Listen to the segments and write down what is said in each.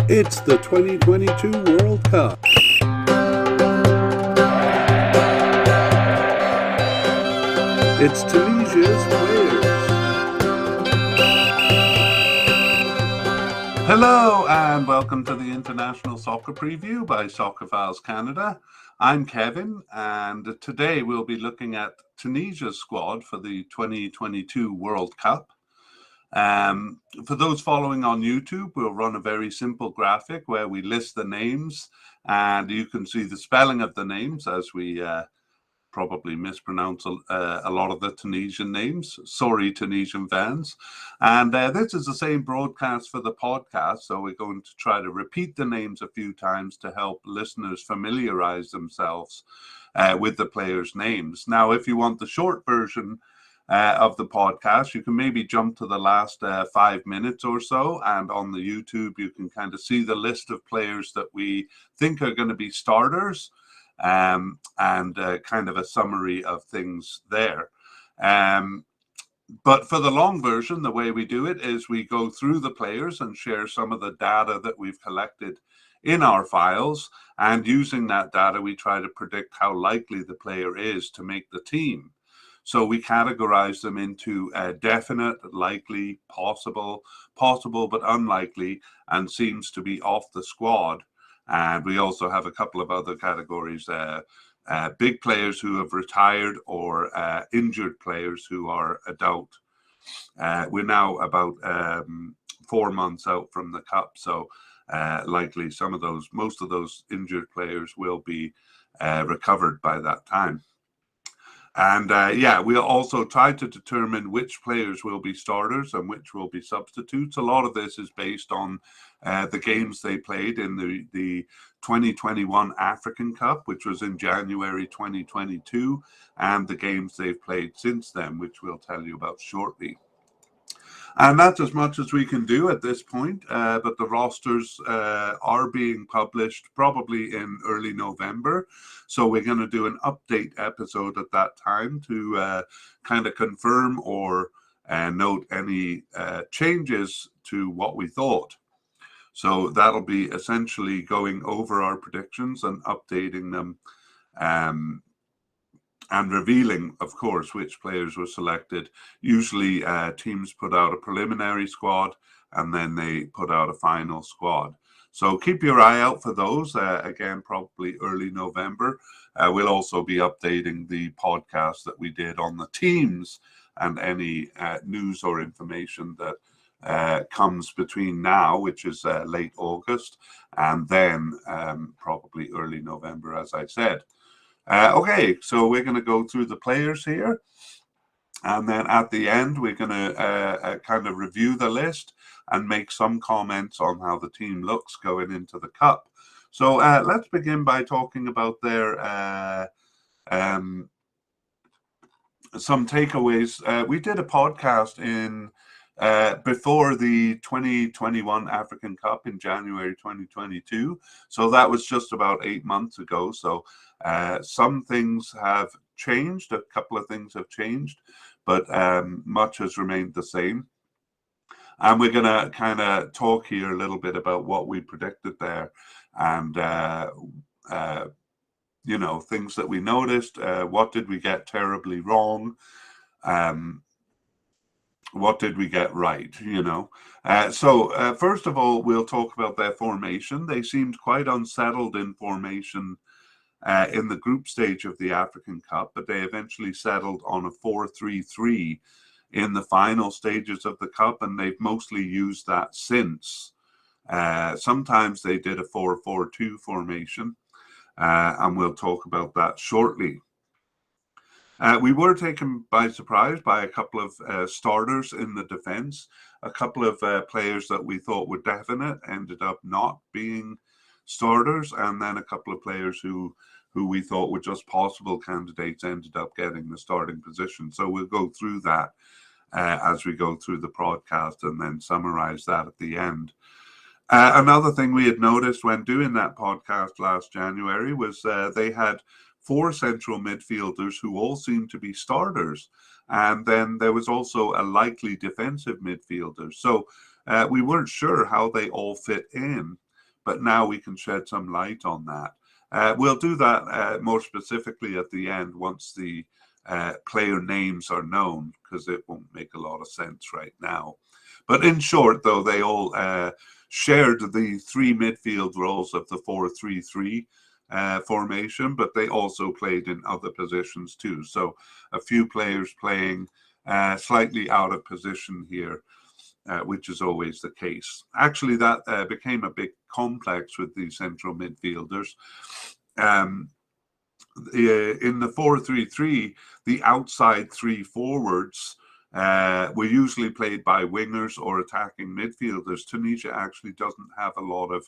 It's the 2022 World Cup. It's Tunisia's players. Hello and welcome to the International Soccer Preview by Soccerphiles Canada. I'm Kevin, and today we'll be looking at Tunisia's squad for the 2022 World Cup. For those following on YouTube, we'll run a very simple graphic where we list the names, and you can see the spelling of the names as we probably mispronounce a lot of the Tunisian names. Sorry, Tunisian fans. And this is the same broadcast for the podcast, so we're going to try to repeat the names a few times to help listeners familiarize themselves with the players' names. Now, if you want the short version of the podcast, you can maybe jump to the last 5 minutes or so, and on the YouTube you can kind of see the list of players that we think are going to be starters, and kind of a summary of things there. But for the long version, the way we do it is we go through the players and share some of the data that we've collected in our files, and using that data we try to predict how likely the player is to make the team. So we categorize them into definite, likely, possible but unlikely, and seems to be off the squad. And we also have a couple of other categories, big players who have retired or injured players who are adult. We're now about 4 months out from the Cup, so likely most of those injured players will be recovered by that time. And we'll also try to determine which players will be starters and which will be substitutes. A lot of this is based on the games they played in the 2021 African Cup, which was in January 2022, and the games they've played since then, which we'll tell you about shortly. And that's as much as we can do at this point, but the rosters are being published probably in early November. So we're going to do an update episode at that time to kind of confirm or note any changes to what we thought. So that'll be essentially going over our predictions and updating them, and revealing, of course, which players were selected. Usually teams put out a preliminary squad and then they put out a final squad. So keep your eye out for those, again, probably early November. We'll also be updating the podcast that we did on the teams and any news or information that comes between now, which is late August, and then probably early November, as I said. Okay, so we're going to go through the players here, and then at the end we're going to kind of review the list and make some comments on how the team looks going into the Cup. So let's begin by talking about their some takeaways. We did a podcast in before the 2021 African Cup in January 2022, so that was just about 8 months ago. So some things have changed, a couple of things have changed, but much has remained the same. And we're going to kind of talk here a little bit about what we predicted there, and things that we noticed. What did we get terribly wrong? What did we get right? So first of all, we'll talk about their formation. They seemed quite unsettled in formation in the group stage of the African Cup, but they eventually settled on a 4-3-3 in the final stages of the Cup, and they've mostly used that since. Sometimes they did a 4-4-2 formation, and we'll talk about that shortly. We were taken by surprise by a couple of starters in the defense. A couple of players that we thought were definite ended up not being starters, and then a couple of players who we thought were just possible candidates ended up getting the starting position. So we'll go through that as we go through the broadcast and then summarize that at the end. Another thing we had noticed when doing that podcast last January was they had 4 central midfielders who all seemed to be starters. And then there was also a likely defensive midfielder. So we weren't sure how they all fit in. but now we can shed some light on that. We'll do that more specifically at the end once the player names are known, because it won't make a lot of sense right now. But in short, though, they all shared the 3 midfield roles of the 4-3-3 formation, but they also played in other positions too. So a few players playing slightly out of position here, which is always the case. Actually, that became a bit complex with the central midfielders. In the 4-3-3, the outside 3 forwards were usually played by wingers or attacking midfielders. Tunisia actually doesn't have a lot of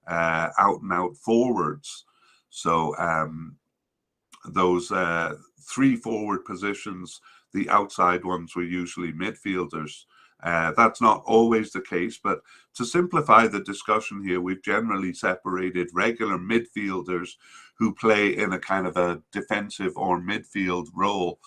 out-and-out forwards. So those 3 forward positions, the outside ones were usually midfielders. That's not always the case, but to simplify the discussion here, we've generally separated regular midfielders who play in a kind of a defensive or midfield role.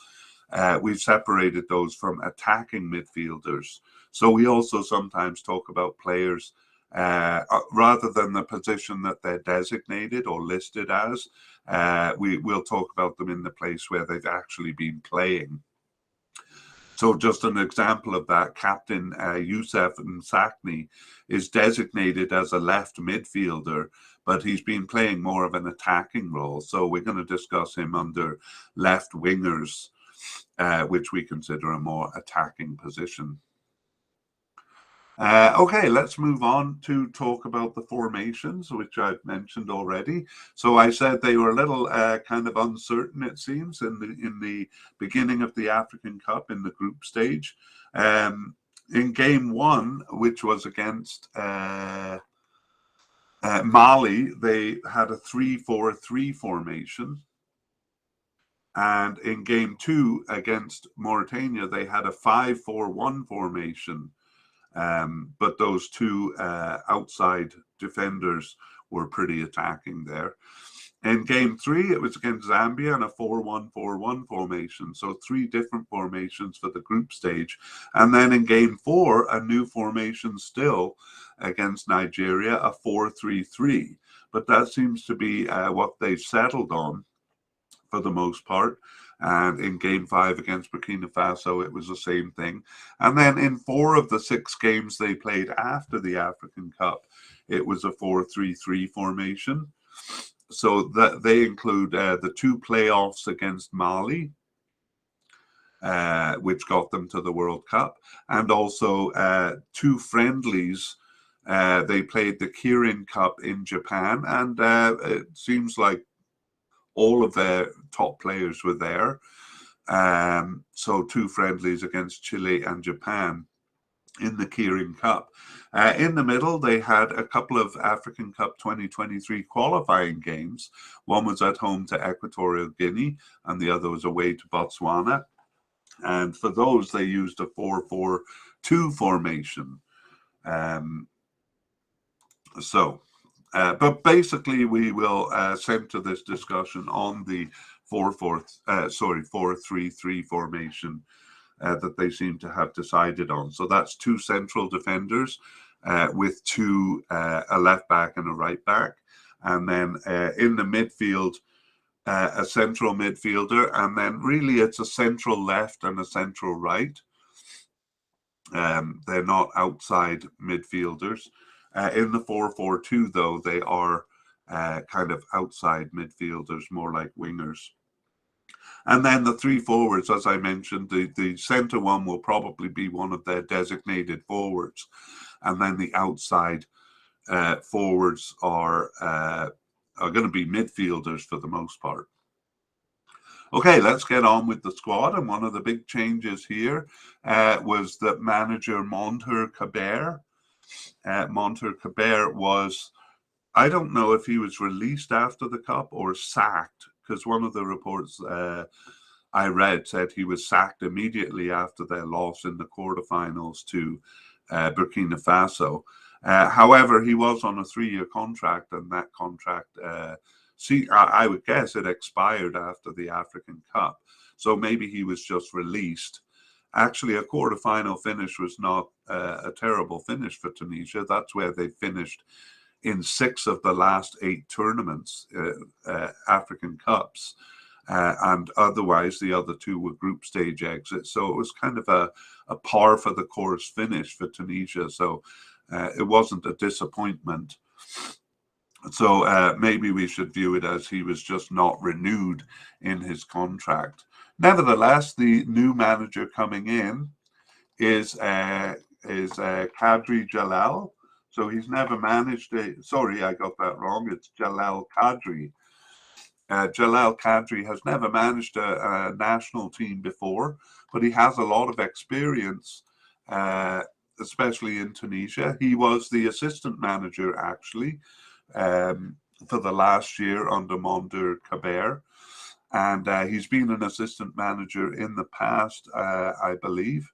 We've separated those from attacking midfielders. So we also sometimes talk about players rather than the position that they're designated or listed as. We'll talk about them in the place where they've actually been playing. So just an example of that, Captain Youssef Nsakni is designated as a left midfielder, but he's been playing more of an attacking role. So we're going to discuss him under left wingers, which we consider a more attacking position. Okay, let's move on to talk about the formations, which I've mentioned already. So I said they were a little kind of uncertain, it seems, in the beginning of the African Cup in the group stage. In game 1, which was against Mali, they had a 3-4-3 formation. And in game 2 against Mauritania, they had a 5-4-1 formation. But those 2 outside defenders were pretty attacking there. In game 3, it was against Zambia in a 4-1-4-1 formation. So 3 different formations for the group stage. And then in game 4, a new formation still against Nigeria, a 4-3-3. But that seems to be what they've settled on for the most part. And in game 5 against Burkina Faso, it was the same thing. And then in 4 of the 6 games they played after the African Cup, it was a 4-3-3 formation. So that they include the 2 playoffs against Mali, which got them to the World Cup, and also 2 friendlies. They played the Kirin Cup in Japan, and it seems like all of their top players were there. So 2 friendlies against Chile and Japan in the Kirin Cup. In the middle, they had a couple of African Cup 2023 qualifying games. One was at home to Equatorial Guinea, and the other was away to Botswana. And for those, they used a 4-4-2 formation. But basically, we will center this discussion on the 4-3-3 formation that they seem to have decided on. So that's 2 central defenders with 2 a left back and a right back, and then in the midfield a central midfielder, and then really it's a central left and a central right. They're not outside midfielders. In the 4-4-2, though, they are kind of outside midfielders, more like wingers. And then the 3 forwards, as I mentioned, the centre one will probably be one of their designated forwards. And then the outside forwards are going to be midfielders for the most part. Okay, let's get on with the squad. And one of the big changes here was that manager Monter Kaber. Monter Kaber was, I don't know if he was released after the Cup or sacked, because one of the reports I read said he was sacked immediately after their loss in the quarterfinals to Burkina Faso. However, he was on a 3-year contract, and that contract, I would guess it expired after the African Cup. So maybe he was just released. Actually, a quarterfinal finish was not a terrible finish for Tunisia. That's where they finished in 6 of the last 8 tournaments, African Cups. And otherwise, the other 2 were group stage exits. So it was kind of a par for the course finish for Tunisia. So it wasn't a disappointment. So maybe we should view it as he was just not renewed in his contract. Nevertheless, the new manager coming in is Kadri Jalal. So he's never managed sorry, I got that wrong. It's Jalal Kadri. Jalal Kadri has never managed a national team before, but he has a lot of experience, especially in Tunisia. He was the assistant manager, actually, for the last year under Monder Kaber. And he's been an assistant manager in the past, I believe.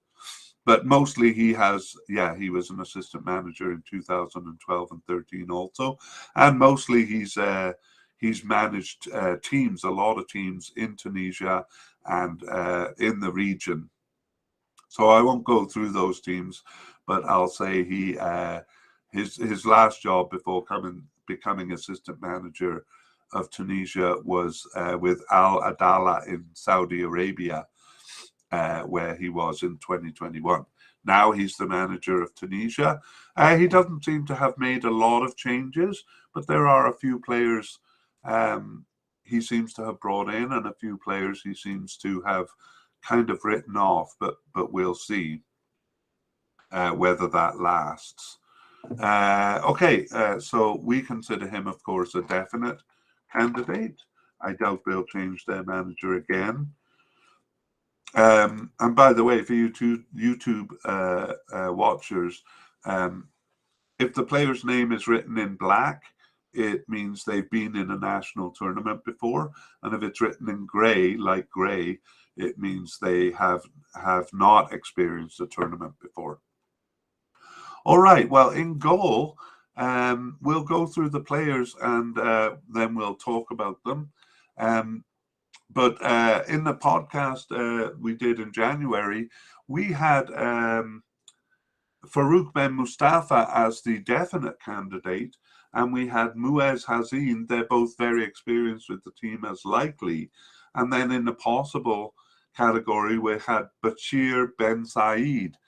But mostly he was an assistant manager in 2012 and 13 also. And mostly he's managed teams, a lot of teams in Tunisia and in the region. So I won't go through those teams, but I'll say his last job before becoming assistant manager of Tunisia was with Al Adala in Saudi Arabia, where he was in 2021. Now he's the manager of Tunisia. He doesn't seem to have made a lot of changes, but there are a few players he seems to have brought in and a few players he seems to have kind of written off, but we'll see whether that lasts. So we consider him, of course, a definite candidate. I doubt they'll change their manager again. And by the way, for YouTube watchers, if the player's name is written in black, it means they've been in a national tournament before. And if it's written in grey, like grey, it means they have not experienced a tournament before. All right, well, in goal, we'll go through the players and then we'll talk about them. But in the podcast we did in January, we had Farouk Ben Mustafa as the definite candidate, and we had Muez Hazin. They're both very experienced with the team as likely. And then in the possible category, we had Bashir Ben Said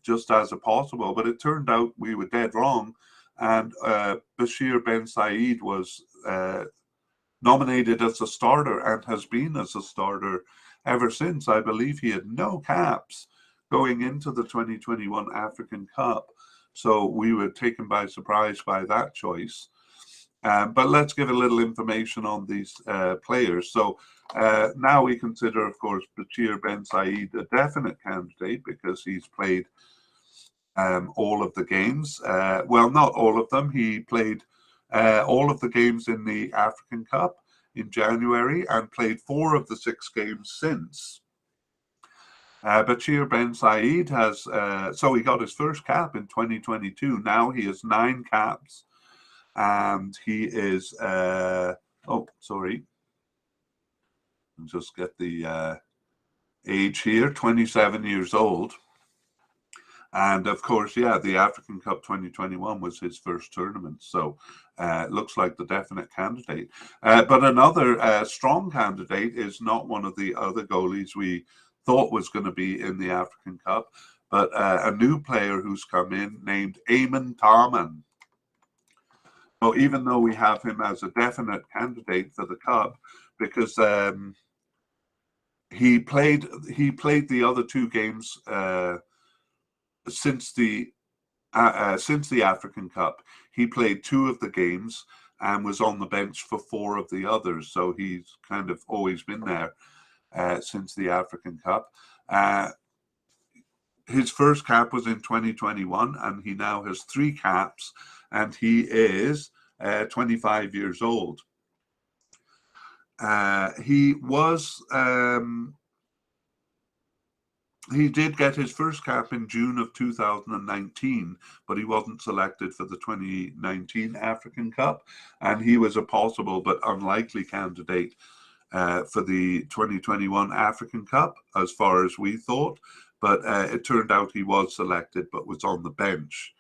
just as a possible. But it turned out we were dead wrong. And Bashir Ben Said was nominated as a starter and has been as a starter ever since. I believe he had no caps going into the 2021 African Cup. So we were taken by surprise by that choice. But let's give a little information on these players. So now we consider, of course, Bashir Ben Said a definite candidate because he's played all of the games. Well, not all of them. He played all of the games in the African Cup in January and played 4 of the 6 games since. Bashir Ben Said has, so he got his first cap in 2022. Now he has 9 caps and he is, just get the age here, 27 years old. And of course, the African Cup 2021 was his first tournament. So looks like the definite candidate. But another strong candidate is not one of the other goalies we thought was going to be in the African Cup, but a new player who's come in named Eamon Tarman. So even though we have him as a definite candidate for the Cup, because he played the other 2 games since the African Cup. He played 2 of the games and was on the bench for 4 of the others. So he's kind of always been there since the African Cup. His first cap was in 2021, and he now has 3 caps, and he is 25 years old. He did get his first cap in June of 2019, but he wasn't selected for the 2019 African Cup, and he was a possible but unlikely candidate for the 2021 African Cup, as far as we thought. But it turned out he was selected, but was on the bench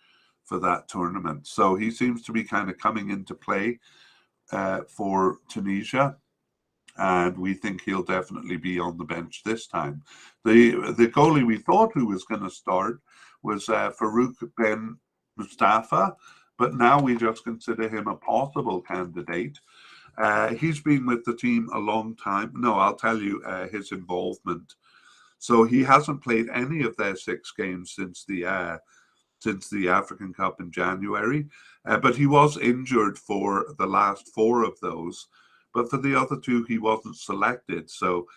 for that tournament. So he seems to be kind of coming into play for Tunisia, and we think he'll definitely be on the bench this time. The goalie we thought who was going to start was Farouk Ben Mustafa, but now we just consider him a possible candidate. He's been with the team a long time. No, I'll tell you his involvement. So he hasn't played any of their 6 games since the African Cup in January, but he was injured for the last 4 of those. But for the other 2, he wasn't selected. So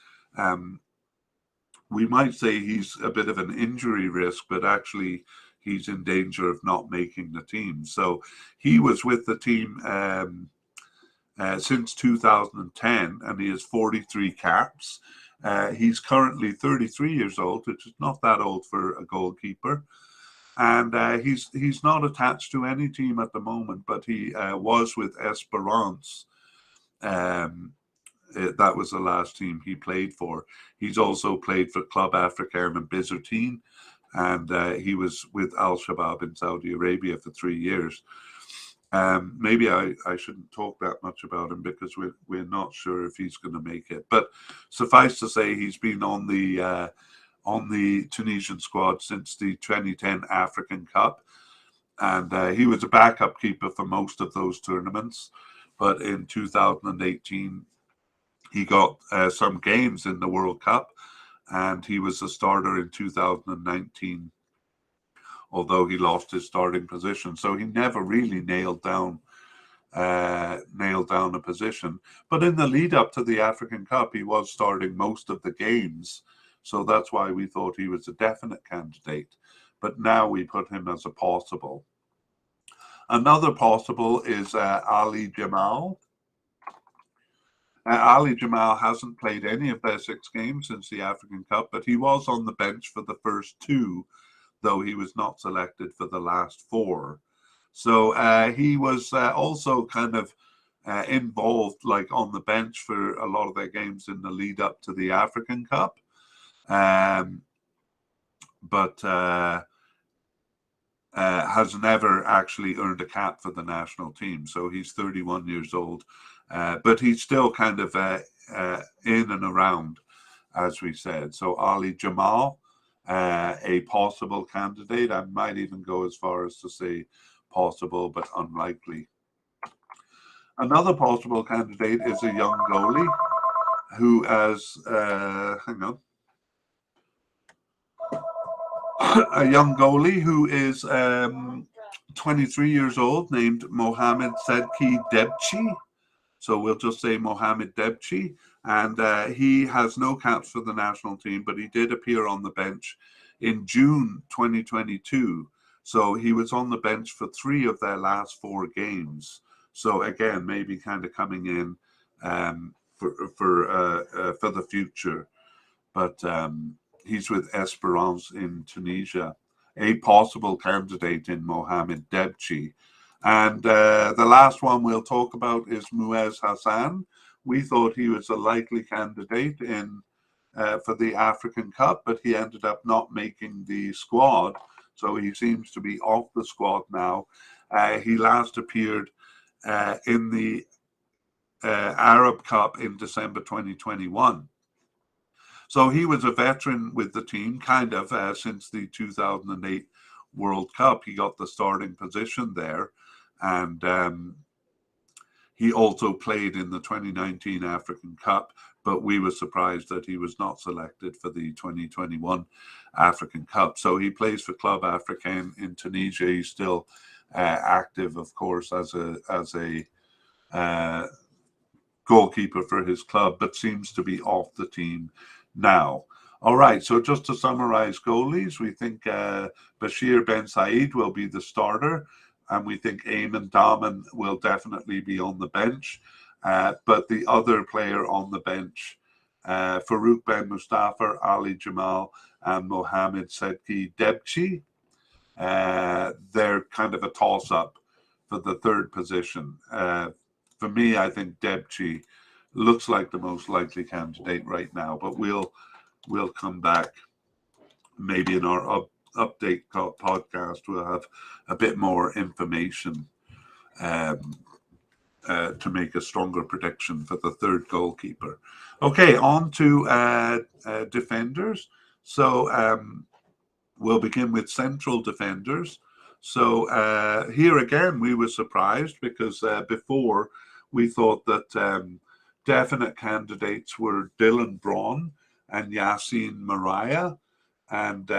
we might say he's a bit of an injury risk, but actually he's in danger of not making the team. So he was with the team since 2010, and he has 43 caps. He's currently 33 years old, which is not that old for a goalkeeper. And he's not attached to any team at the moment, but he was with Esperance. That was the last team he played for. He's also played for Club Africain and Bizertine, and he was with Al Shabaab in Saudi Arabia for 3 years. Maybe I shouldn't talk that much about him because we're not sure if he's going to make it. But suffice to say, he's been on the Tunisian squad since the 2010 African Cup, and he was a backup keeper for most of those tournaments. But in 2018, he got some games in the World Cup, and he was a starter in 2019, although he lost his starting position. So he never really nailed down a position. But in the lead up to the African Cup, he was starting most of the games. So that's why we thought he was a definite candidate. But now we put him as a possible. Another possible is Ali Jamal. Ali Jamal hasn't played any of their 6 games since the African Cup, but he was on the bench for the first 2, though he was not selected for the last 4. So he was also kind of involved, like on the bench for a lot of their games in the lead up to the African Cup. But has never actually earned a cap for the national team. So he's 31 years old, but he's still kind of in and around, as we said. So Ali Jamal, a possible candidate. I might even go as far as to say possible, but unlikely. Another possible candidate is a young goalie who has, a young goalie who is 23 years old, named Mohamed Sedki Debchi. So we'll just say Mohamed Debchi. And he has no caps for the national team, but he did appear on the bench in June 2022. So he was on the bench for 3 of their last 4 games. So again, maybe kind of coming in for the future. But he's with Esperance in Tunisia, a possible candidate in Mohamed Debchi. And the last one we'll talk about is Muez Hassan. We thought he was a likely candidate for the African Cup, but he ended up not making the squad. So he seems to be off the squad now. He last appeared in the Arab Cup in December 2021. So he was a veteran with the team, kind of, since the 2008 World Cup. He got the starting position there. And he also played in the 2019 African Cup, but we were surprised that he was not selected for the 2021 African Cup. So he plays for Club Africain in Tunisia. He's still active, of course, as a goalkeeper for his club, but seems to be off the team now. All right, so just to summarize goalies, we think Bashir Ben Said will be the starter, and we think Eamon Daman will definitely be on the bench. But the other player on the bench, Farouk Ben Mustafa, Ali Jamal, and Mohamed Sedki Debchi, they're kind of a toss-up for the 3rd position. For me, I think Debchi looks like the most likely candidate right now, but we'll come back maybe in our update podcast, we'll have a bit more information to make a stronger prediction for the third goalkeeper. Okay, on to defenders. So we'll begin with central defenders. So here again, we were surprised because before we thought that definite candidates were Dylan Braun and Yassine Mariah. And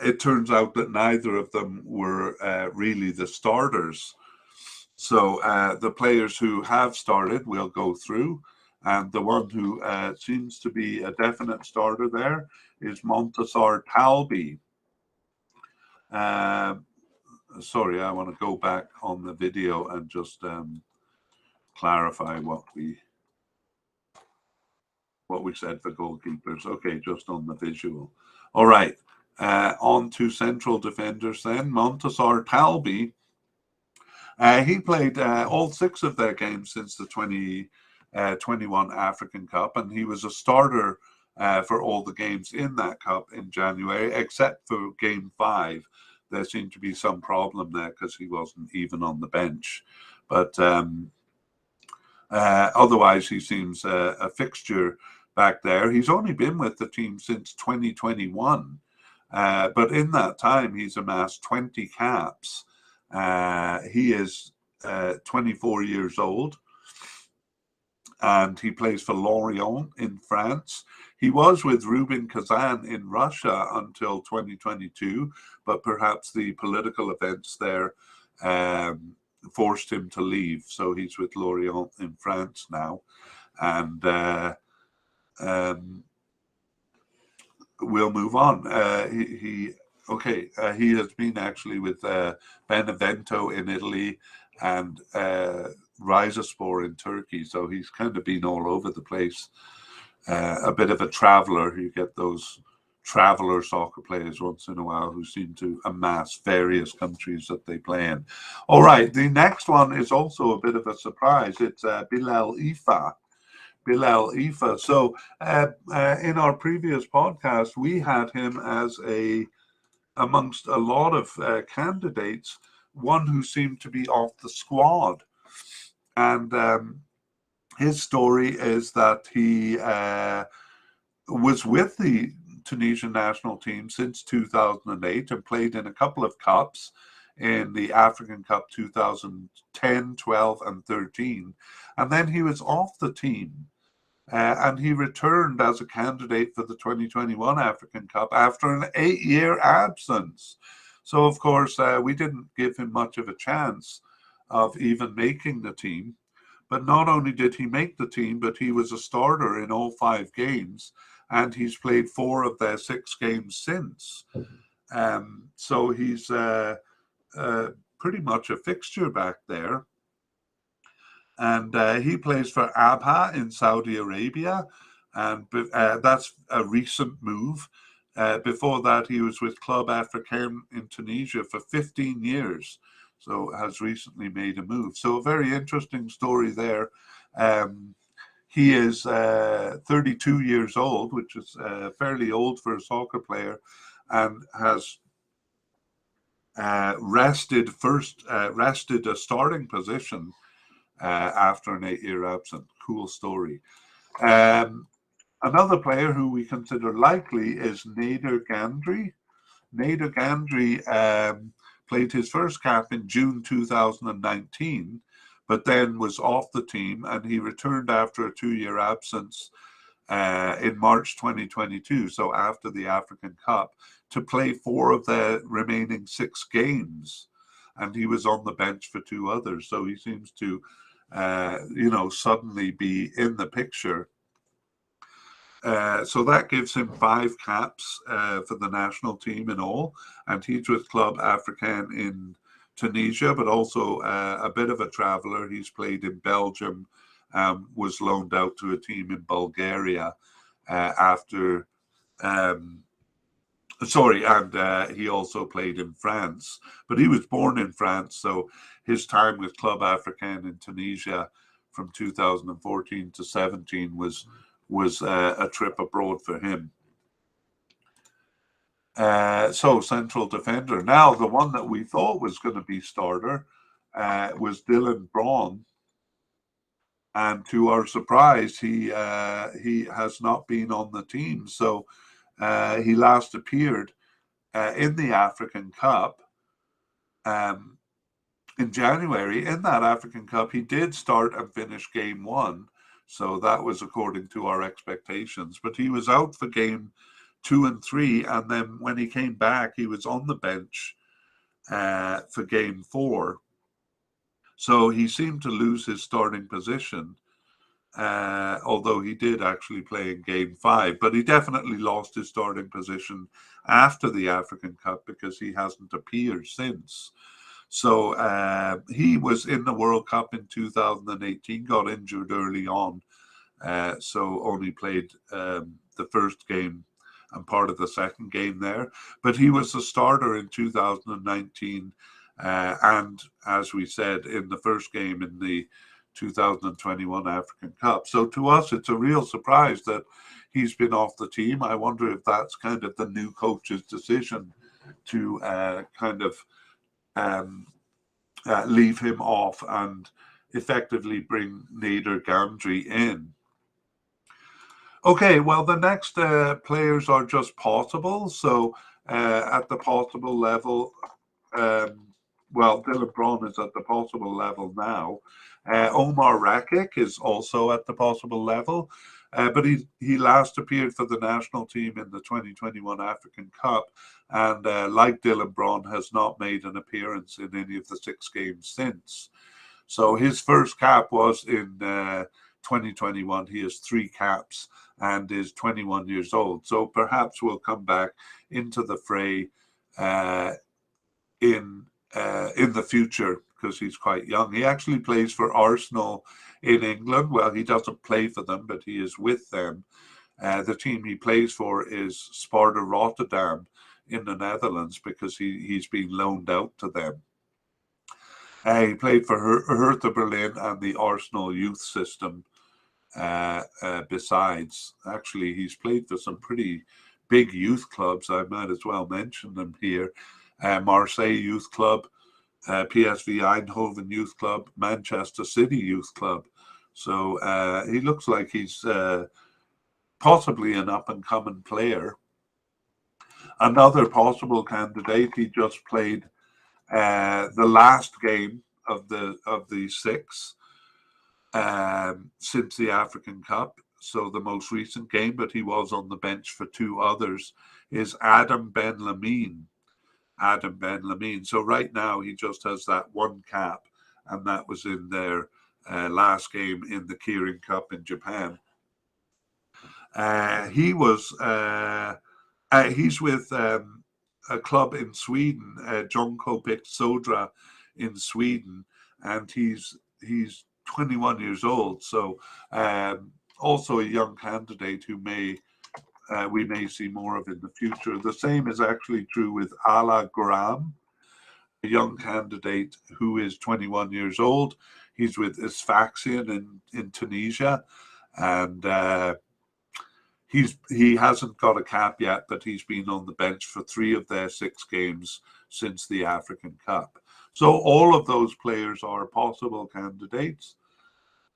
it turns out that neither of them were really the starters. So the players who have started we'll go through. And the one who seems to be a definite starter there is Montasar Talbi. Sorry, I want to go back on the video and just clarify what we said for goalkeepers. Okay, just on the visual. All right, on to central defenders then. Montasar Talbi. He played all 6 of their games since the 2021 African Cup, and he was a starter for all the games in that cup in January, except for game 5. There seemed to be some problem there because he wasn't even on the bench. But otherwise, he seems a fixture back there. He's only been with the team since 2021, but in that time, he's amassed 20 caps. He is 24 years old, and he plays for Lorient in France. He was with Rubin Kazan in Russia until 2022, but perhaps the political events there forced him to leave. So he's with Lorient in France now. And we'll move on. He has been actually with Benevento in Italy and Rizaspor in Turkey. So he's kind of been all over the place. A bit of a traveler. You get those traveler soccer players once in a while who seem to amass various countries that they play in. All right, the next one is also a bit of a surprise. It's Bilal Ifa. Bilal Ifa. So in our previous podcast, we had him as amongst a lot of candidates, one who seemed to be off the squad. And his story is that he was with the Tunisian national team since 2008 and played in a couple of cups in the African Cup 2010, 12, and 13. And then he was off the team. And he returned as a candidate for the 2021 African Cup after an 8-year absence. So, of course, we didn't give him much of a chance of even making the team. But not only did he make the team, but he was a starter in all 5 games, and he's played 4 of their 6 games since. So he's pretty much a fixture back there. And he plays for Abha in Saudi Arabia, and that's a recent move. Before that, he was with Club Africain in Tunisia for 15 years, so has recently made a move. So a very interesting story there. He is 32 years old, which is fairly old for a soccer player, and has rested a starting position after an 8-year absence. Cool story. Another player who we consider likely is Nader Gandri. Nader Gandri played his first cap in June 2019, but then was off the team, and he returned after a 2-year absence in March 2022, so after the African Cup, to play 4 of the remaining 6 games. And he was on the bench for 2 others, so he seems to suddenly be in the picture. So that gives him 5 caps for the national team in all, and he's with Club Africain in Tunisia, but also a bit of a traveler. He's played in Belgium, was loaned out to a team in Bulgaria after. He also played in France, but he was born in France, so his time with Club Africain in Tunisia from 2014 to 17 was a trip abroad for him. So central defender. Now, the one that we thought was going to be starter was Dylan Braun. And to our surprise, he has not been on the team. So he last appeared in the African Cup um, in January. In that African Cup, he did start and finish game one. So that was according to our expectations. But he was out for game 2 and 3. And then when he came back, he was on the bench for game 4. So he seemed to lose his starting position. Although he did actually play in game 5, but he definitely lost his starting position after the African Cup because he hasn't appeared since. So he was in the World Cup in 2018, got injured early on, so only played the first game and part of the second game there. But he was the starter in 2019, and as we said, in the first game in the 2021 African Cup. So to us, it's a real surprise that he's been off the team. I wonder if that's kind of the new coach's decision to leave him off and effectively bring Nader Gandry in. Okay, well, the next players are just possible. So at the possible level, Dylan Braun is at the possible level now. Omar Rakic is also at the possible level, but he last appeared for the national team in the 2021 African Cup, and like Dylan Braun, has not made an appearance in any of the 6 games since. So his first cap was in 2021. He has 3 caps and is 21 years old. So perhaps we'll come back into the fray in the future because he's quite young. He actually plays for Arsenal in England. Well, he doesn't play for them, but he is with them. The team he plays for is Sparta Rotterdam in the Netherlands because he's been loaned out to them. He played for Hertha Berlin and the Arsenal youth system. Besides, actually, he's played for some pretty big youth clubs. I might as well mention them here. Marseille Youth Club, PSV Eindhoven Youth Club, Manchester City Youth Club. So he looks like he's possibly an up-and-coming player. Another possible candidate, he just played the last game of the 6 since the African Cup. So the most recent game, but he was on the bench for 2 others, is Adam Ben Lamine. So right now he just has that 1 cap, and that was in their last game in the Kirin Cup in Japan. He's with a club in Sweden, Jonkopik Sodra in Sweden, and he's 21 years old. So also a young candidate who we may see more of in the future. The same is actually true with Ala Graham, a young candidate who is 21 years old. He's with Sfaxian in Tunisia, and he hasn't got a cap yet, but he's been on the bench for 3 of their 6 games since the African Cup. So all of those players are possible candidates.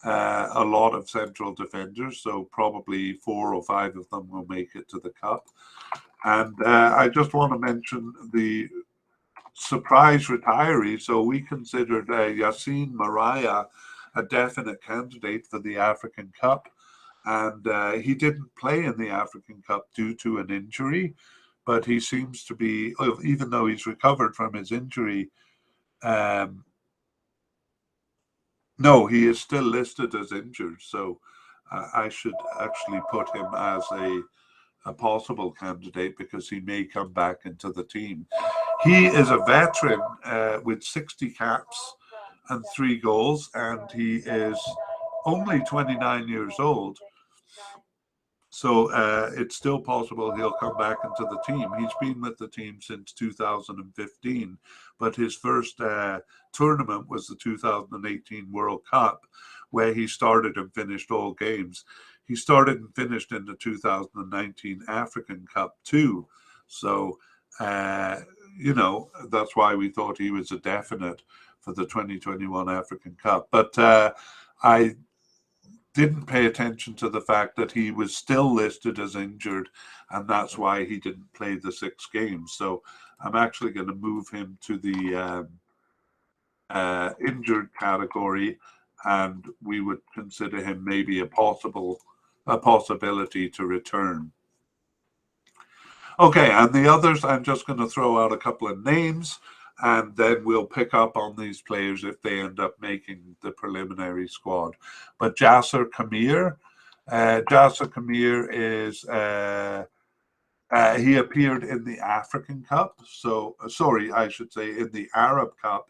A lot of central defenders, so probably 4 or 5 of them will make it to the Cup. And I just want to mention the surprise retiree. So we considered Yassine Maraya a definite candidate for the African Cup. And he didn't play in the African Cup due to an injury, but he seems to be, even though he's recovered from his injury, no, he is still listed as injured. So I should actually put him as a possible candidate because he may come back into the team. He is a veteran with 60 caps and 3 goals, and he is only 29 years old. So it's still possible he'll come back into the team. He's been with the team since 2015, but his first tournament was the 2018 World Cup, where he started and finished all games. He started and finished in the 2019 African Cup too. So You know, that's why we thought he was a definite for the 2021 African Cup. But I didn't pay attention to the fact that he was still listed as injured, and that's why he didn't play the 6 games. So I'm actually going to move him to the injured category, and we would consider him maybe a possibility to return. Okay, and the others, I'm just going to throw out a couple of names, and then we'll pick up on these players if they end up making the preliminary squad. But Jasser Kamir is he appeared in the African Cup. So sorry, I should say in the Arab Cup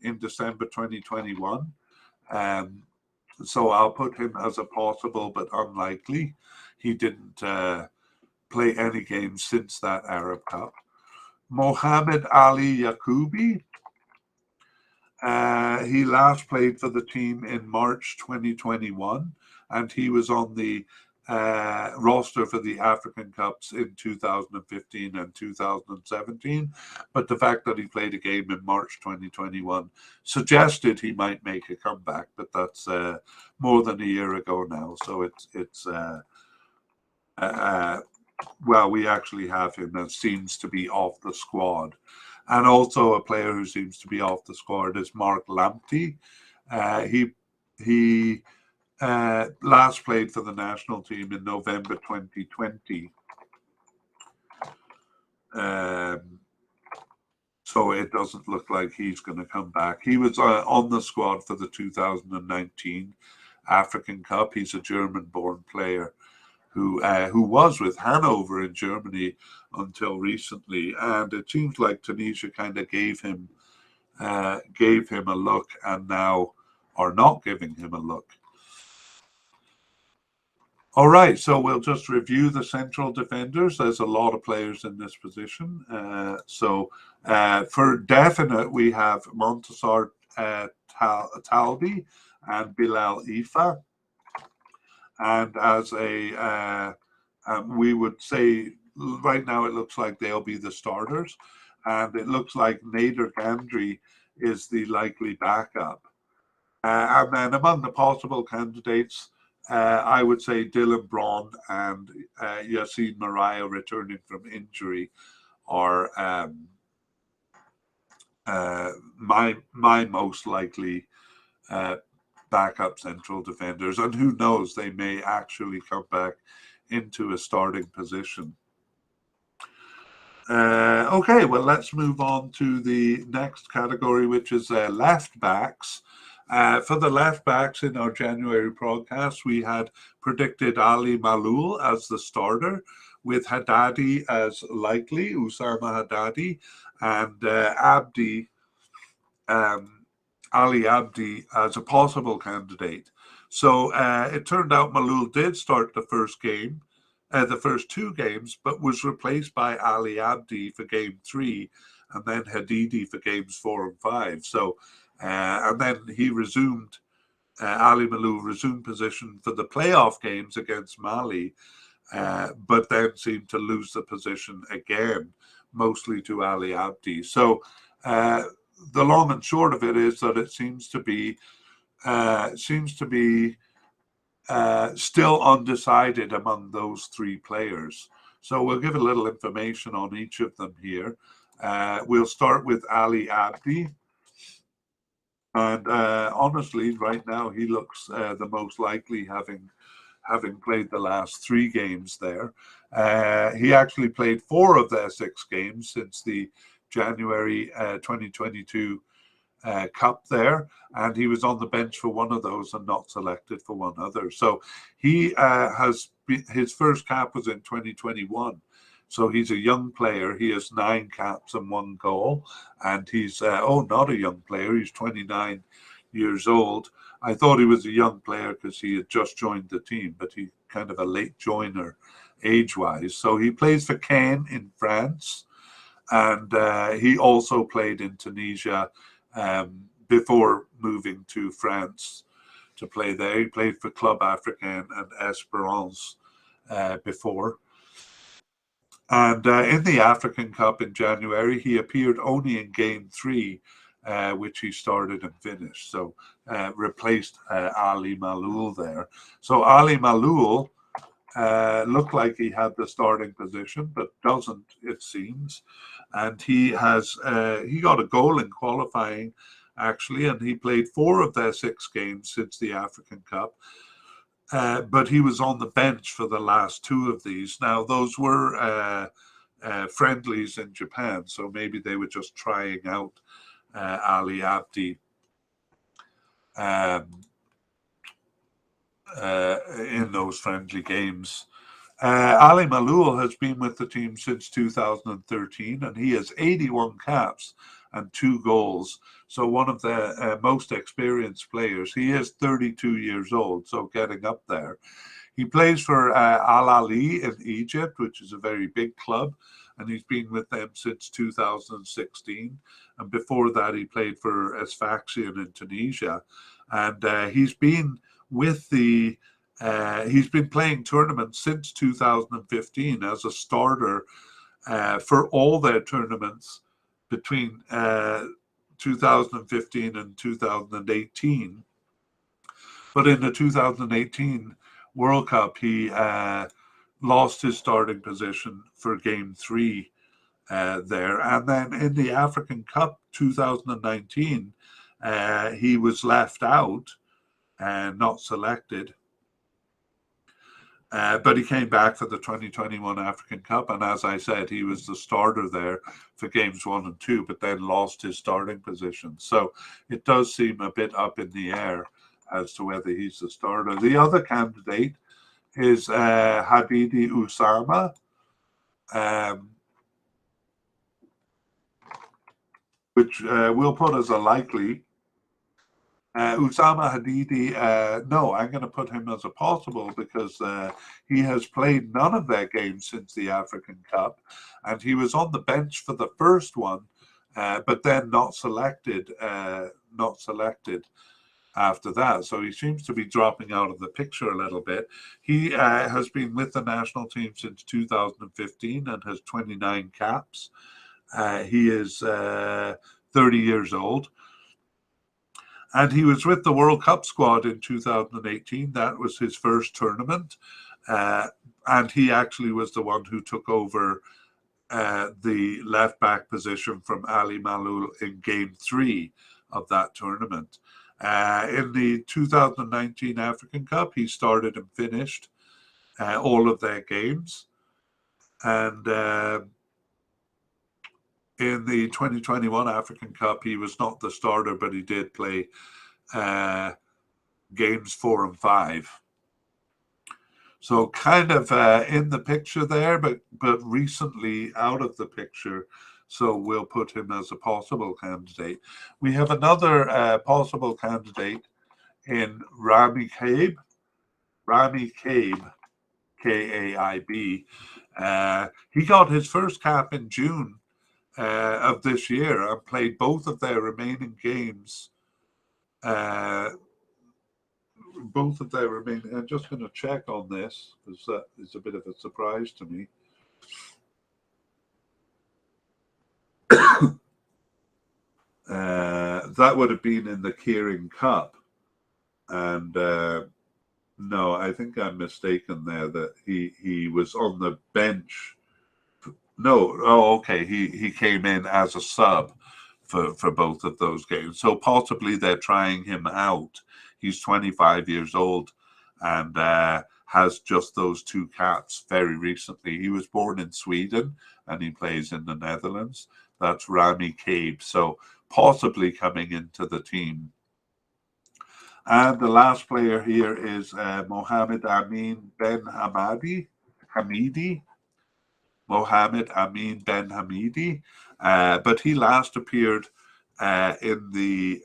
in December 2021. So I'll put him as a possible but unlikely. He didn't play any games since that Arab Cup. Mohamed Ali Yacoubi. He last played for the team in March 2021, and he was on the roster for the African Cups in 2015 and 2017. But the fact that he played a game in March 2021 suggested he might make a comeback, but that's more than a year ago now. So it's well, we actually have him that seems to be off the squad. And also a player who seems to be off the squad is Mark Lamptey. He last played for the national team in November 2020. So it doesn't look like he's going to come back. He was on the squad for the 2019 African Cup. He's a German-born player who was with Hanover in Germany until recently, and it seems like Tunisia kind of gave him a look, and now are not giving him a look. All right, so we'll just review the central defenders. There's a lot of players in this position. So for definite, we have Montasar Talbi and Bilal Ifa. And as we would say, right now it looks like they'll be the starters. And it looks like Nader Gandri is the likely backup. And then among the possible candidates, I would say Dylan Braun and Yassine Mariah returning from injury are my most likely backup central defenders, and who knows, they may actually come back into a starting position. Okay, well, let's move on to the next category, which is left backs. For the left backs in our January broadcast, we had predicted Ali Malul as the starter, with Haddadi as likely, Usama Haddadi, and Ali Abdi as a possible candidate. So it turned out Malul did start the first 2 games, but was replaced by Ali Abdi for game 3, and then Hadidi for games 4 and 5. So, and then he resumed, Ali Malul resumed position for the playoff games against Mali, but then seemed to lose the position again, mostly to Ali Abdi. So, the long and short of it is that it seems to be still undecided among those 3 players. So we'll give a little information on each of them here. We'll start with Ali Abdi. And honestly, right now, he looks the most likely, having played the last 3 games there. He actually played 4 of their 6 games since the January 2022 Cup there, and he was on the bench for one of those and not selected for one other. So he his first cap was in 2021. So he's a young player. He has 9 caps and 1 goal, and he's not a young player. He's 29 years old. I thought he was a young player because he had just joined the team, but he's kind of a late joiner age-wise. So he plays for Caen in France. And he also played in Tunisia before moving to France to play there. He played for Club Africain and Espérance before. And in the African Cup in January, he appeared only in game 3, which he started and finished. So replaced Ali Maloul there. So Ali Maloul looked like he had the starting position, but doesn't, it seems. And he got a goal in qualifying, actually, and he played 4 of their 6 games since the African Cup. But he was on the bench for the last 2 of these. Now, those were friendlies in Japan, so maybe they were just trying out Ali Abdi in those friendly games. Ali Maloul has been with the team since 2013, and he has 81 caps and 2 goals. So one of the most experienced players. He is 32 years old, so getting up there. He plays for Al Ahly in Egypt, which is a very big club, and he's been with them since 2016. And before that, he played for Sfaxien in Tunisia. And he's been with the he's been playing tournaments since 2015 as a starter for all their tournaments between 2015 and 2018. But in the 2018 World Cup, he lost his starting position for game 3 there. And then in the African Cup 2019, he was left out and not selected. But he came back for the 2021 African Cup, and as I said, he was the starter there for games 1 and 2, but then lost his starting position. So it does seem a bit up in the air as to whether he's the starter. The other candidate is Hadidi Usama, which we'll put as a likely. Usama Hadidi, no, I'm going to put him as a possible because he has played none of their games since the African Cup, and he was on the bench for the first one, but then not selected after that. So he seems to be dropping out of the picture a little bit. He has been with the national team since 2015 and has 29 caps. He is 30 years old. And he was with the World Cup squad in 2018. That was his first tournament. And he actually was the one who took over the left back position from Ali Maloul in game 3 of that tournament. In the 2019 African Cup, he started and finished all of their games. And in the 2021 African Cup, he was not the starter, but he did play games 4 and 5. So kind of in the picture there, but recently out of the picture. So we'll put him as a possible candidate. We have another possible candidate in Rami Kaib. Rami Kaib, K-A-I-B. He got his first cap in June of this year and played both of their remaining games. I'm just going to check on this because that is a bit of a surprise to me. That would have been in the Keirin Cup. And no, I think I'm mistaken there that he was on the bench. No, oh, okay. He came in as a sub for both of those games. So possibly they're trying him out. He's 25 years old and has just those 2 caps very recently. He was born in Sweden and he plays in the Netherlands. That's Rami Kaib. So possibly coming into the team. And the last player here is Mohammed Amin Ben Hamidi. Mohammed Amin Ben Hamidi, but he last appeared in the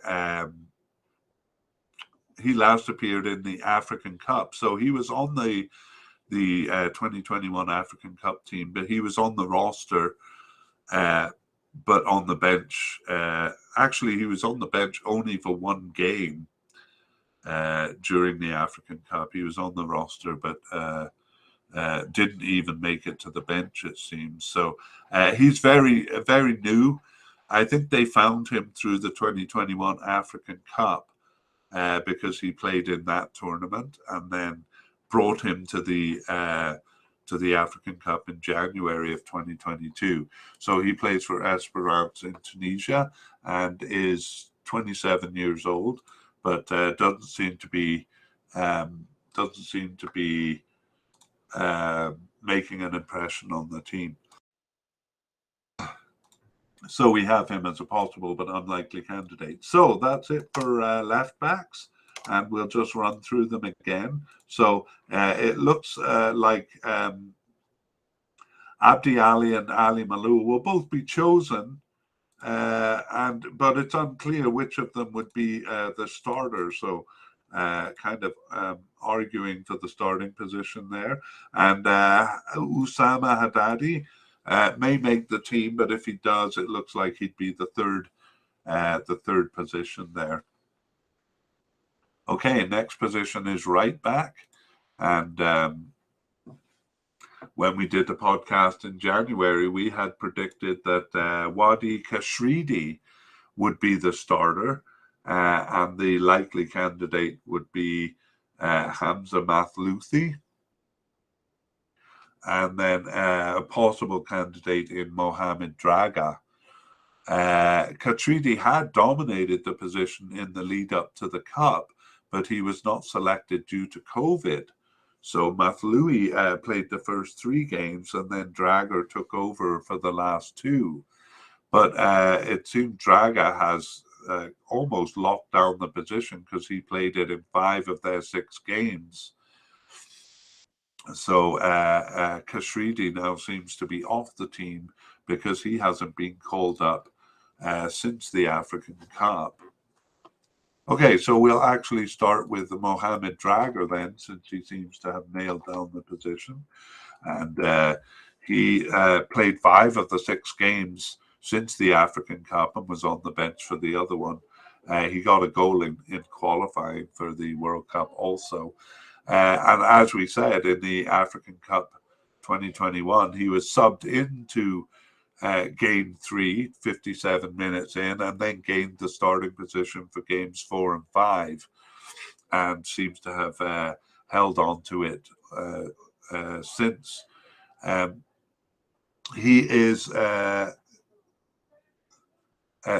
African Cup. So he was on the 2021 African Cup team, but he was on the roster, but on the bench. Actually, he was on the bench only for 1 game during the African Cup. He was on the roster, but didn't even make it to the bench, it seems. So he's very, very new. I think they found him through the 2021 African Cup because he played in that tournament, and then brought him to the African Cup in January of 2022. So he plays for Esperance in Tunisia and is 27 years old, but doesn't seem to be making an impression on the team. So we have him as a possible but unlikely candidate. So that's it for left backs, and we'll just run through them again. So it looks like Abdi Ali and Ali Malou will both be chosen, but it's unclear which of them would be the starter. So kind of arguing for the starting position there. And Usama Haddadi may make the team, but if he does, it looks like he'd be the third position there. Okay, next position is right back. And when we did the podcast in January, we had predicted that Wadi Kashridi would be the starter, and the likely candidate would be Hamza Mathlouthi, and then a possible candidate in Mohamed Draga. Kashridi had dominated the position in the lead up to the Cup, but he was not selected due to COVID. So Mathlouthi played the first 3 games, and then Draga took over for the last 2. But it seemed Draga has almost locked down the position because he played it in 5 of their 6 games. So Kashridi now seems to be off the team because he hasn't been called up since the African Cup. Okay, so we'll actually start with Mohamed Draga then, since he seems to have nailed down the position. And he played 5 of the 6 games since the African Cup and was on the bench for the other one. He got a goal in qualifying for the World Cup also. And as we said, in the African Cup 2021, he was subbed into game 3, 57 minutes in, and then gained the starting position for games 4 and 5, and seems to have held on to it since. He is,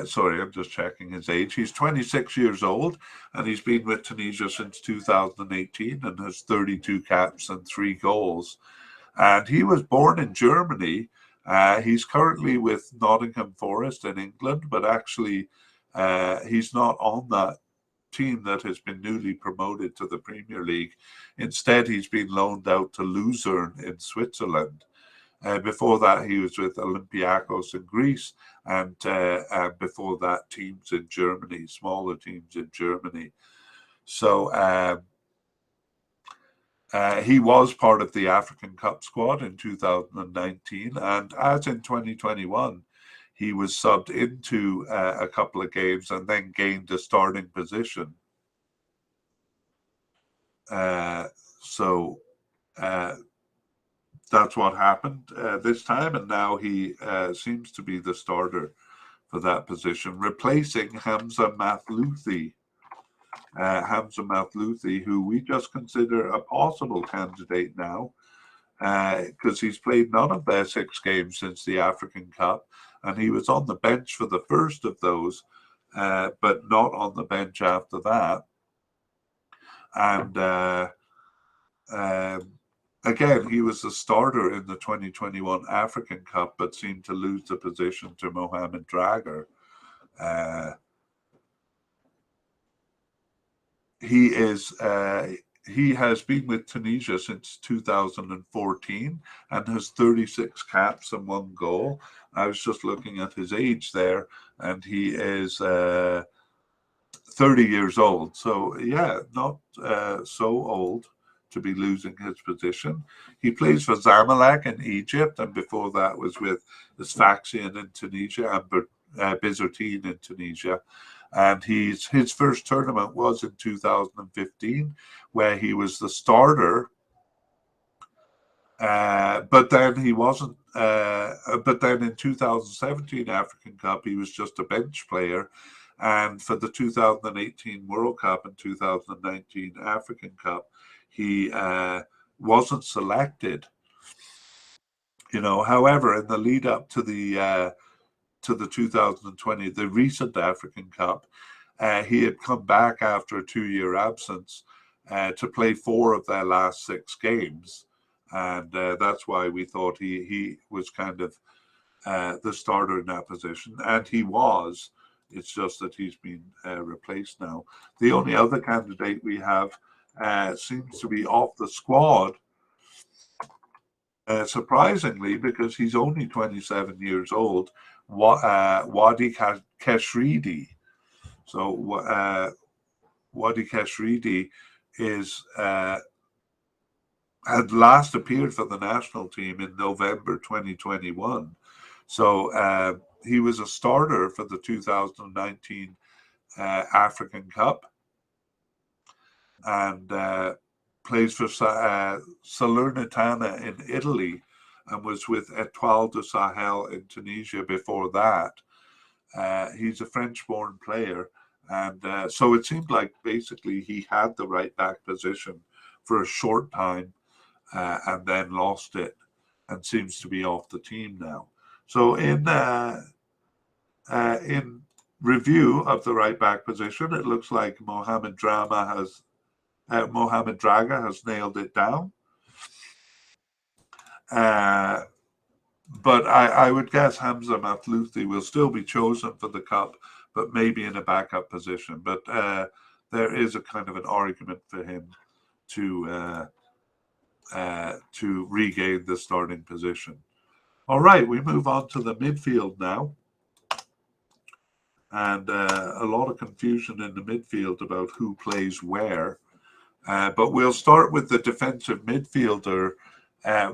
sorry, I'm just checking his age. He's 26 years old, and he's been with Tunisia since 2018 and has 32 caps and 3 goals. And he was born in Germany. He's currently with Nottingham Forest in England, but actually he's not on that team that has been newly promoted to the Premier League. Instead, he's been loaned out to Luzern in Switzerland. Before that, he was with Olympiacos in Greece, and before that, teams in Germany, smaller teams in Germany. So he was part of the African Cup squad in 2019, and as in 2021, he was subbed into a couple of games and then gained a starting position. So that's what happened this time, and now he seems to be the starter for that position, replacing Hamza Mathlouthi. Hamza Mathlouthi, who we just consider a possible candidate now, because he's played none of their 6 games since the African Cup, and he was on the bench for the first of those, but not on the bench after that. And again, he was the starter in the 2021 African Cup, but seemed to lose the position to Mohamed Draga. He has been with Tunisia since 2014 and has 36 caps and 1 goal. I was just looking at his age there, and he is 30 years old. So yeah, not so old to be losing his position. He plays for Zamalek in Egypt, and before that was with Sfaxien in Tunisia and Bizertine in Tunisia. And his first tournament was in 2015, where he was the starter But then he wasn't. But then in 2017 African Cup, he was just a bench player, and for the 2018 World Cup and 2019 African Cup, he wasn't selected. However, in the lead up to the 2020, the recent African Cup, he had come back after a 2-year absence to play 4 of their last 6 games. And that's why we thought he was kind of the starter in that position. And he was. It's just that he's been replaced now. The only other candidate we have seems to be off the squad, surprisingly, because he's only 27 years old, Wadi Keshridi. So Wadi Keshridi is had last appeared for the national team in November 2021. So he was a starter for the 2019 African Cup, and plays for Salernitana in Italy, and was with Étoile du Sahel in Tunisia before that. He's a French-born player, and so it seemed like basically he had the right back position for a short time, and then lost it, and seems to be off the team now. So in review of the right back position, it looks like Mohamed Draga has nailed it down. But I would guess Hamza Mathlouthi will still be chosen for the cup, but maybe in a backup position. But there is a kind of an argument for him to regain the starting position. All right, we move on to the midfield now. And a lot of confusion in the midfield about who plays where. But we'll start with the defensive midfielder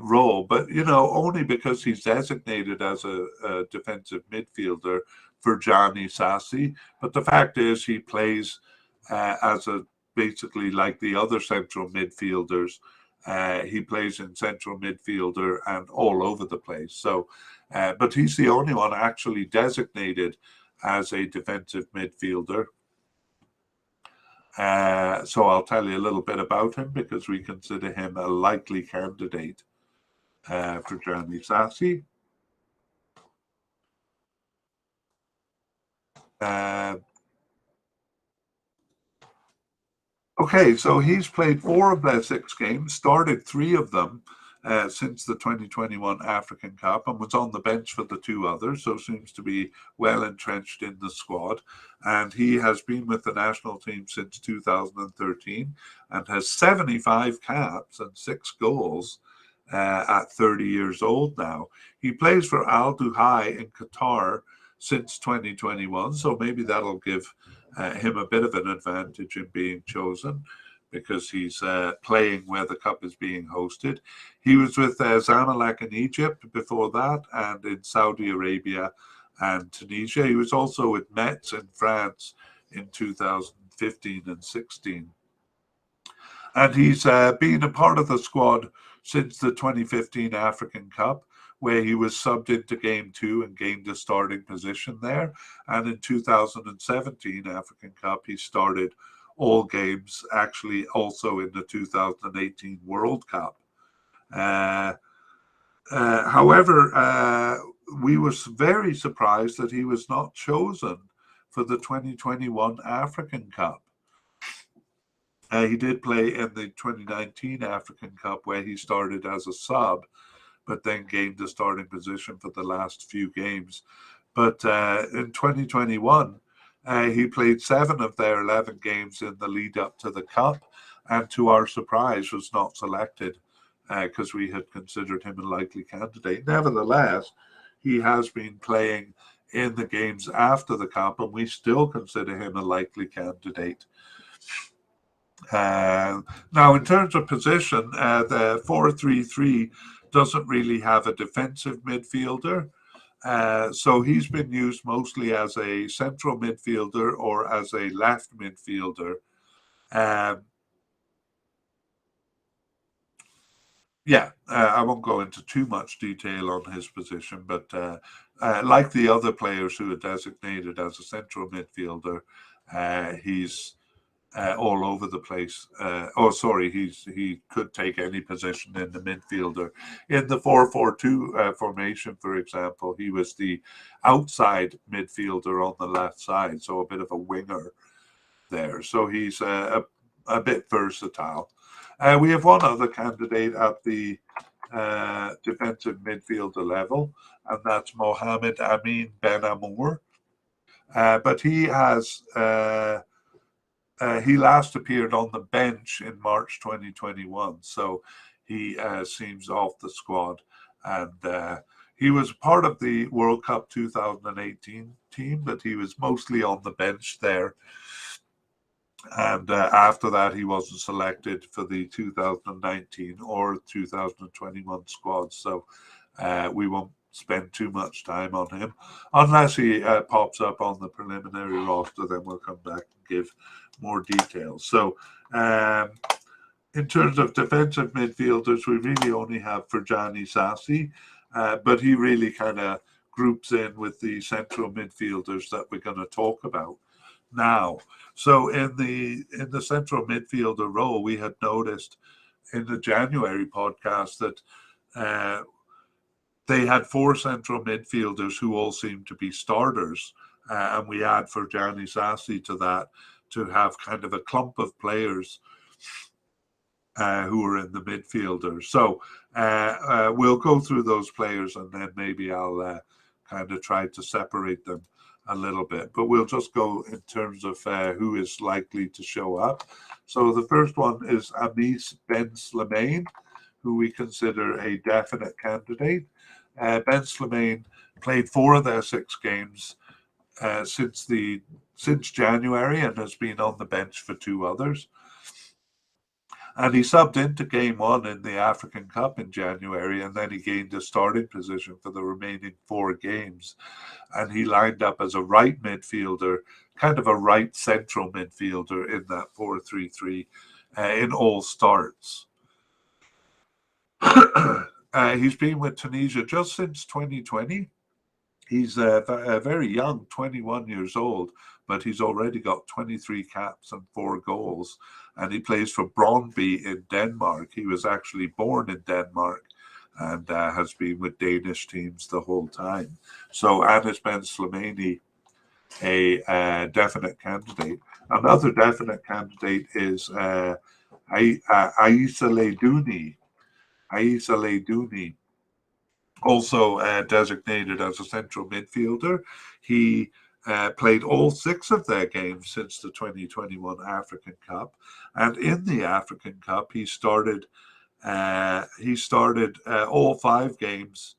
role, but only because he's designated as a defensive midfielder for Gianni Sassi. But the fact is, he plays as basically like the other central midfielders. He plays in central midfielder and all over the place. So, but he's the only one actually designated as a defensive midfielder. So I'll tell you a little bit about him because we consider him a likely candidate for Gianni Sassi. Okay, so he's played 4 of their 6 games, started 3 of them since the 2021 African Cup, and was on the bench for the 2 others, so seems to be well entrenched in the squad. And he has been with the national team since 2013 and has 75 caps and 6 goals at 30 years old now. He plays for Al Duhai in Qatar since 2021, so maybe that'll give him a bit of an advantage in being chosen, because he's playing where the cup is being hosted. He was with Zamalek in Egypt before that, and in Saudi Arabia and Tunisia. He was also with Metz in France in 2015 and 16. And he's been a part of the squad since the 2015 African Cup, where he was subbed into Game 2 and gained a starting position there. And in 2017 African Cup, he started all games, actually also in the 2018 World Cup. However, we were very surprised that he was not chosen for the 2021 African Cup. He did play in the 2019 African Cup, where he started as a sub, but then gained the starting position for the last few games. But in 2021, he played 7 of their 11 games in the lead up to the Cup, and to our surprise was not selected because we had considered him a likely candidate. Nevertheless, he has been playing in the games after the Cup, and we still consider him a likely candidate. Now, in terms of position, the 4-3-3 doesn't really have a defensive midfielder. So he's been used mostly as a central midfielder or as a left midfielder. Yeah, I won't go into too much detail on his position, but like the other players who are designated as a central midfielder, he's all over the place. He could take any position in the midfielder. In the 4-4-2 formation, for example, he was the outside midfielder on the left side, so a bit of a winger there. So he's a bit versatile. We have one other candidate at the defensive midfielder level, and that's Mohamed Amin Ben Amour. But he last appeared on the bench in March 2021, so he seems off the squad. And he was part of the World Cup 2018 team, but he was mostly on the bench there. And after that, he wasn't selected for the 2019 or 2021 squads. So we won't spend too much time on him. Unless he pops up on the preliminary roster, then we'll come back and give more details. So in terms of defensive midfielders, we really only have Ferjani Sassi, but he really kind of groups in with the central midfielders that we're going to talk about now. So in the central midfielder role, we had noticed in the January podcast that they had 4 central midfielders who all seemed to be starters, and we add Ferjani Sassi to that to have kind of a clump of players who are in the midfielders. So we'll go through those players, and then maybe I'll kind of try to separate them a little bit, but we'll just go in terms of who is likely to show up. So the first one is Amis Ben Slimane, who we consider a definite candidate. Ben Slimane played 4 of their 6 games since January and has been on the bench for 2 others. And he subbed into game 1 in the African Cup in January, and then he gained a starting position for the remaining 4 games. And he lined up as a right midfielder, kind of a right central midfielder in that 4-3-3 in all starts. He's been with Tunisia just since 2020. He's very young, 21 years old, but he's already got 23 caps and 4 goals. And he plays for Brøndby in Denmark. He was actually born in Denmark and has been with Danish teams the whole time. So Anis Ben Slimane, a definite candidate. Another definite candidate is Aissa Leidouni. Aissa Leidouni, also designated as a central midfielder. He played all 6 of their games since the 2021 African Cup, and in the African Cup he started all 5 games.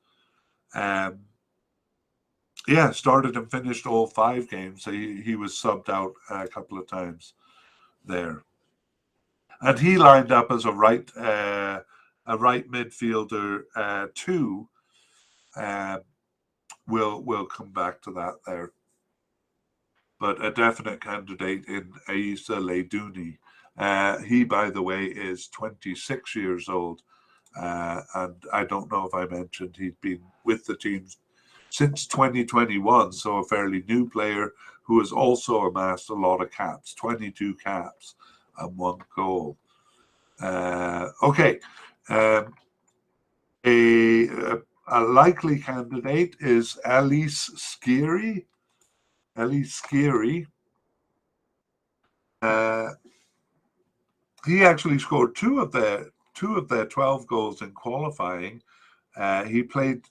Started and finished all 5 games. So he was subbed out a couple of times there, and he lined up as a right midfielder too. We'll come back to that there. But a definite candidate in Aissa Leidouni. He, by the way, is 26 years old. And I don't know if I mentioned he'd been with the team since 2021, so a fairly new player who has also amassed a lot of caps, 22 caps and 1 goal. Okay. A likely candidate is Elise Skiri. Elise Skiri. He actually scored 2 of their 12 goals in qualifying. He played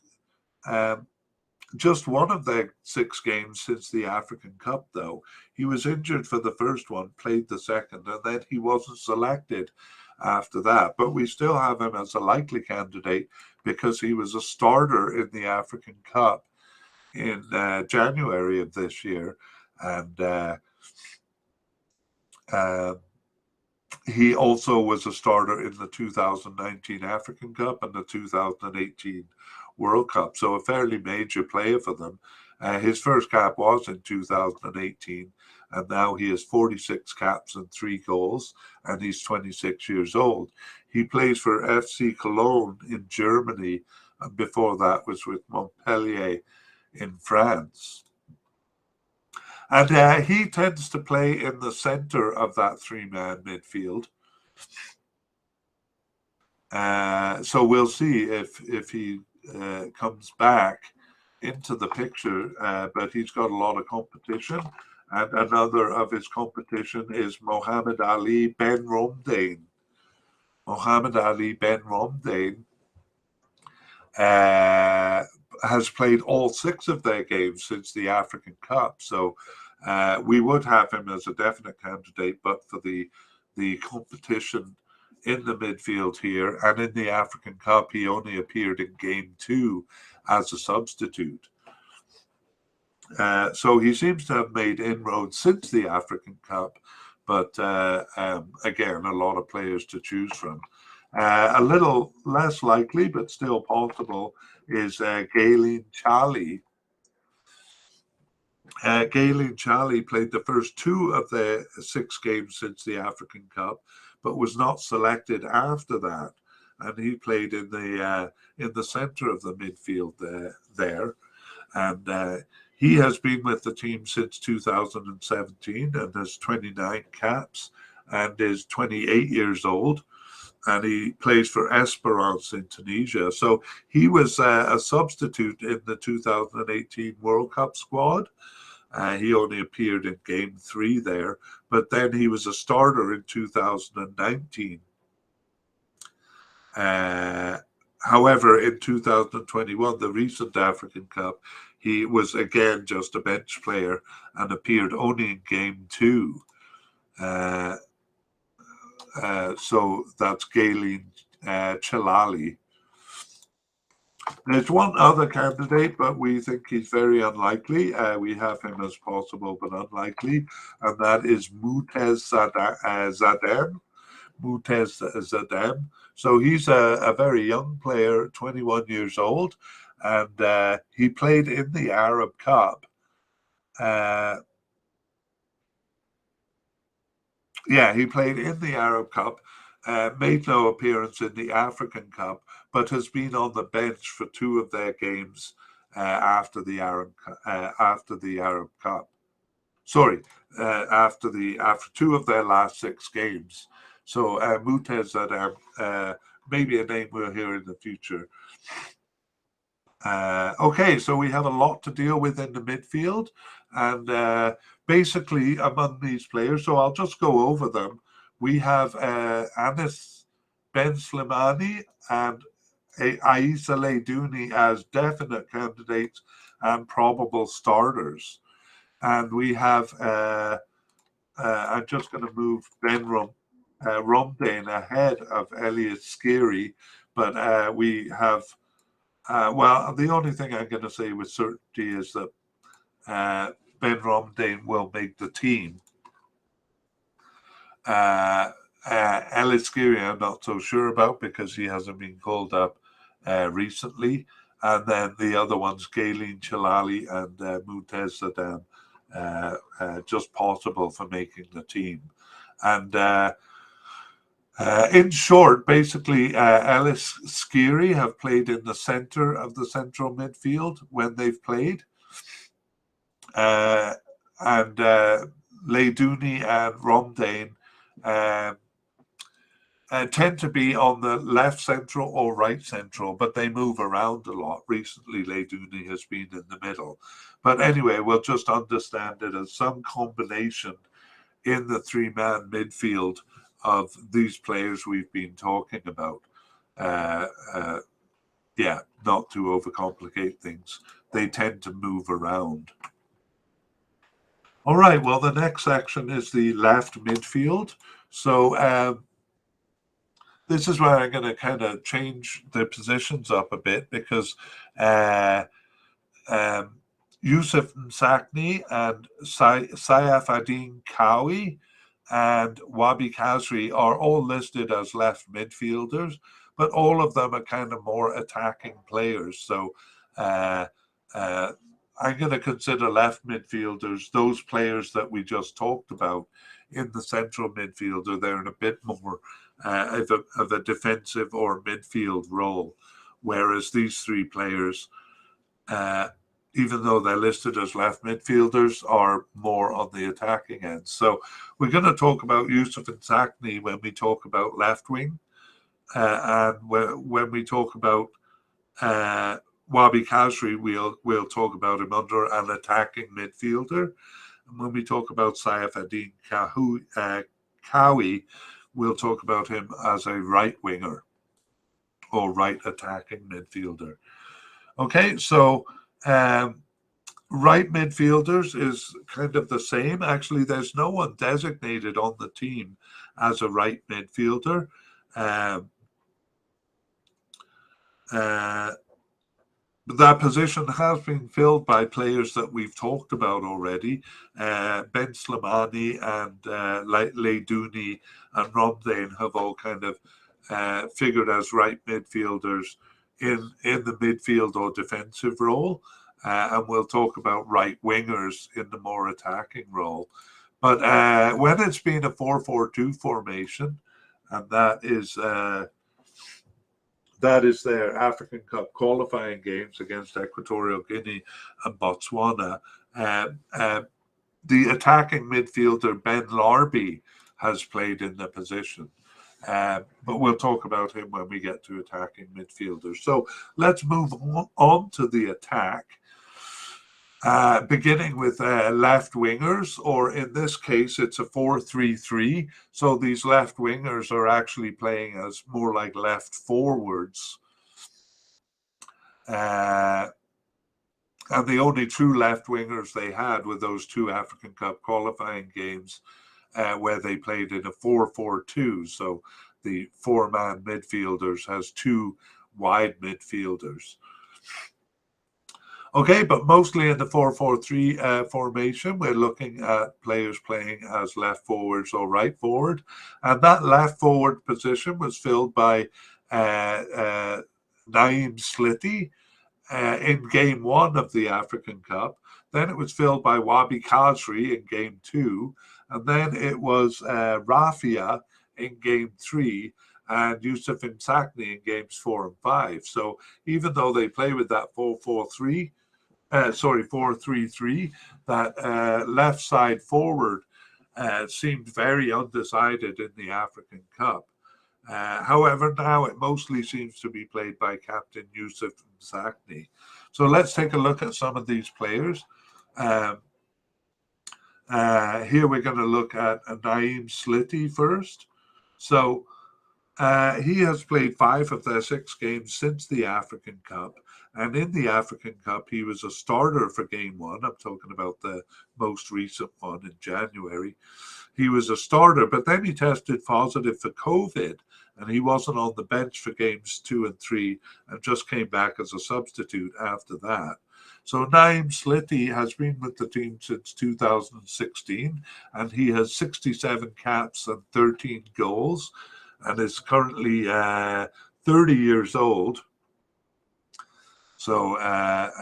just 1 of their 6 games since the African Cup, though. He was injured for the first one, played the second, and then he wasn't selected after that. But we still have him as a likely candidate because he was a starter in the African Cup in January of this year. And he also was a starter in the 2019 African Cup and the 2018 World Cup, so a fairly major player for them. His first cap was in 2018, and now he has 46 caps and 3 goals, and he's 26 years old. He plays for FC Cologne in Germany, and before that was with Montpellier in France. And he tends to play in the center of that three-man midfield. So we'll see if he comes back into the picture, but he's got a lot of competition. And another of his competition is Mohammed Ali Ben Romdane. Mohammed Ali Ben Romdane has played all 6 of their games since the African Cup. So we would have him as a definite candidate, but for the competition in the midfield here and in the African Cup, he only appeared in game 2 as a substitute. So he seems to have made inroads since the African Cup, but again, a lot of players to choose from. A little less likely, but still possible, is Galen Charlie. Galen Charlie played the first 2 of the 6 games since the African Cup, but was not selected after that, and he played in the center of the midfield there, and he has been with the team since 2017 and has 29 caps and is 28 years old, and he plays for Esperance in Tunisia. So he was a substitute in the 2018 World Cup squad. He only appeared in game 3 there, but then he was a starter in 2019. However, in 2021, the recent African Cup, he was again just a bench player and appeared only in game 2. So that's Galen Chalali. There's one other candidate, but we think he's very unlikely. We have him as possible, but unlikely, and that is Moutez Zadem. Moutez Zadem. So he's a very young player, 21 years old, and he played in the Arab Cup. He played in the Arab Cup, made no appearance in the African Cup, but has been on the bench for 2 of their games after the Arab Cup. Sorry, after 2 of their last 6 games. So Moutez Zadem, maybe a name we'll hear in the future. Okay, so we have a lot to deal with in the midfield, and basically among these players, so I'll just go over them. We have Anis Ben Slimani and Aissa Leidouni as definite candidates and probable starters. And we have, I'm just going to move Ben Romdane ahead of Elliot Skiri, but we have, well, the only thing I'm going to say with certainty is that Ben Romdane will make the team. Ellis Skiri I'm not so sure about because he hasn't been called up recently. And then the other ones, Galen Chalali and Moutez Zadem, just possible for making the team. And in short, basically, Ellis Skiri have played in the center of the central midfield when they've played. And Leidouni and Romdane tend to be on the left central or right central, but they move around a lot. Recently, Leidouni has been in the middle. But anyway, we'll just understand it as some combination in the 3-man midfield of these players we've been talking about. Not to overcomplicate things. They tend to move around. All right, well, the next section is the left midfield. So this is where I'm going to kind of change the positions up a bit because Yusuf Msakni and Saifuddin Kawi and Wabi Kazri are all listed as left midfielders, but all of them are kind of more attacking players. So I'm going to consider left midfielders, those players that we just talked about in the central midfielder. They're in a bit more of a defensive or midfield role, whereas these three players, even though they're listed as left midfielders, are more on the attacking end. So we're going to talk about Yusuf and Sakni when we talk about left wing, and when we talk about Wabi Kazri, we'll talk about him under an attacking midfielder. And when we talk about Saif Adin Kawi, we'll talk about him as a right winger or right attacking midfielder. Okay, so right midfielders is kind of the same. Actually, there's no one designated on the team as a right midfielder. But that position has been filled by players that we've talked about already. Ben Slimani and Leidouni and Romdane have all kind of figured as right midfielders in the midfield or defensive role. And we'll talk about right wingers in the more attacking role. But when it's been a 4-4-2 formation, and that is their African Cup qualifying games against Equatorial Guinea and Botswana. The attacking midfielder Ben Larby has played in the position. But we'll talk about him when we get to attacking midfielders. So let's move on to the attack. Beginning with left wingers, or in this case, it's a 4-3-3. So these left wingers are actually playing as more like left forwards. And the only true left wingers they had were those two African Cup qualifying games where they played in a 4-4-2. So the four-man midfielders has two wide midfielders. Okay, but mostly in the 4-4-3 formation, we're looking at players playing as left forwards or right forward. And that left forward position was filled by Naeem Sliti in game one of the African Cup. Then it was filled by Wabi Kazri in game two. And then it was Rafia in game three and Yusuf Msakni in games 4 and 5. So even though they play with that 4-3-3, that left side forward seemed very undecided in the African Cup. However, now it mostly seems to be played by Captain Yusuf Msakni. So let's take a look at some of these players. Here we're going to look at Naeem Sliti first. So he has played 5 of their 6 games since the African Cup. And in the African Cup, he was a starter for game 1. I'm talking about the most recent one in January. He was a starter, but then he tested positive for COVID, and he wasn't on the bench for games 2 and 3 and just came back as a substitute after that. So Naeem Sliti has been with the team since 2016, and he has 67 caps and 13 goals, and is currently 30 years old. So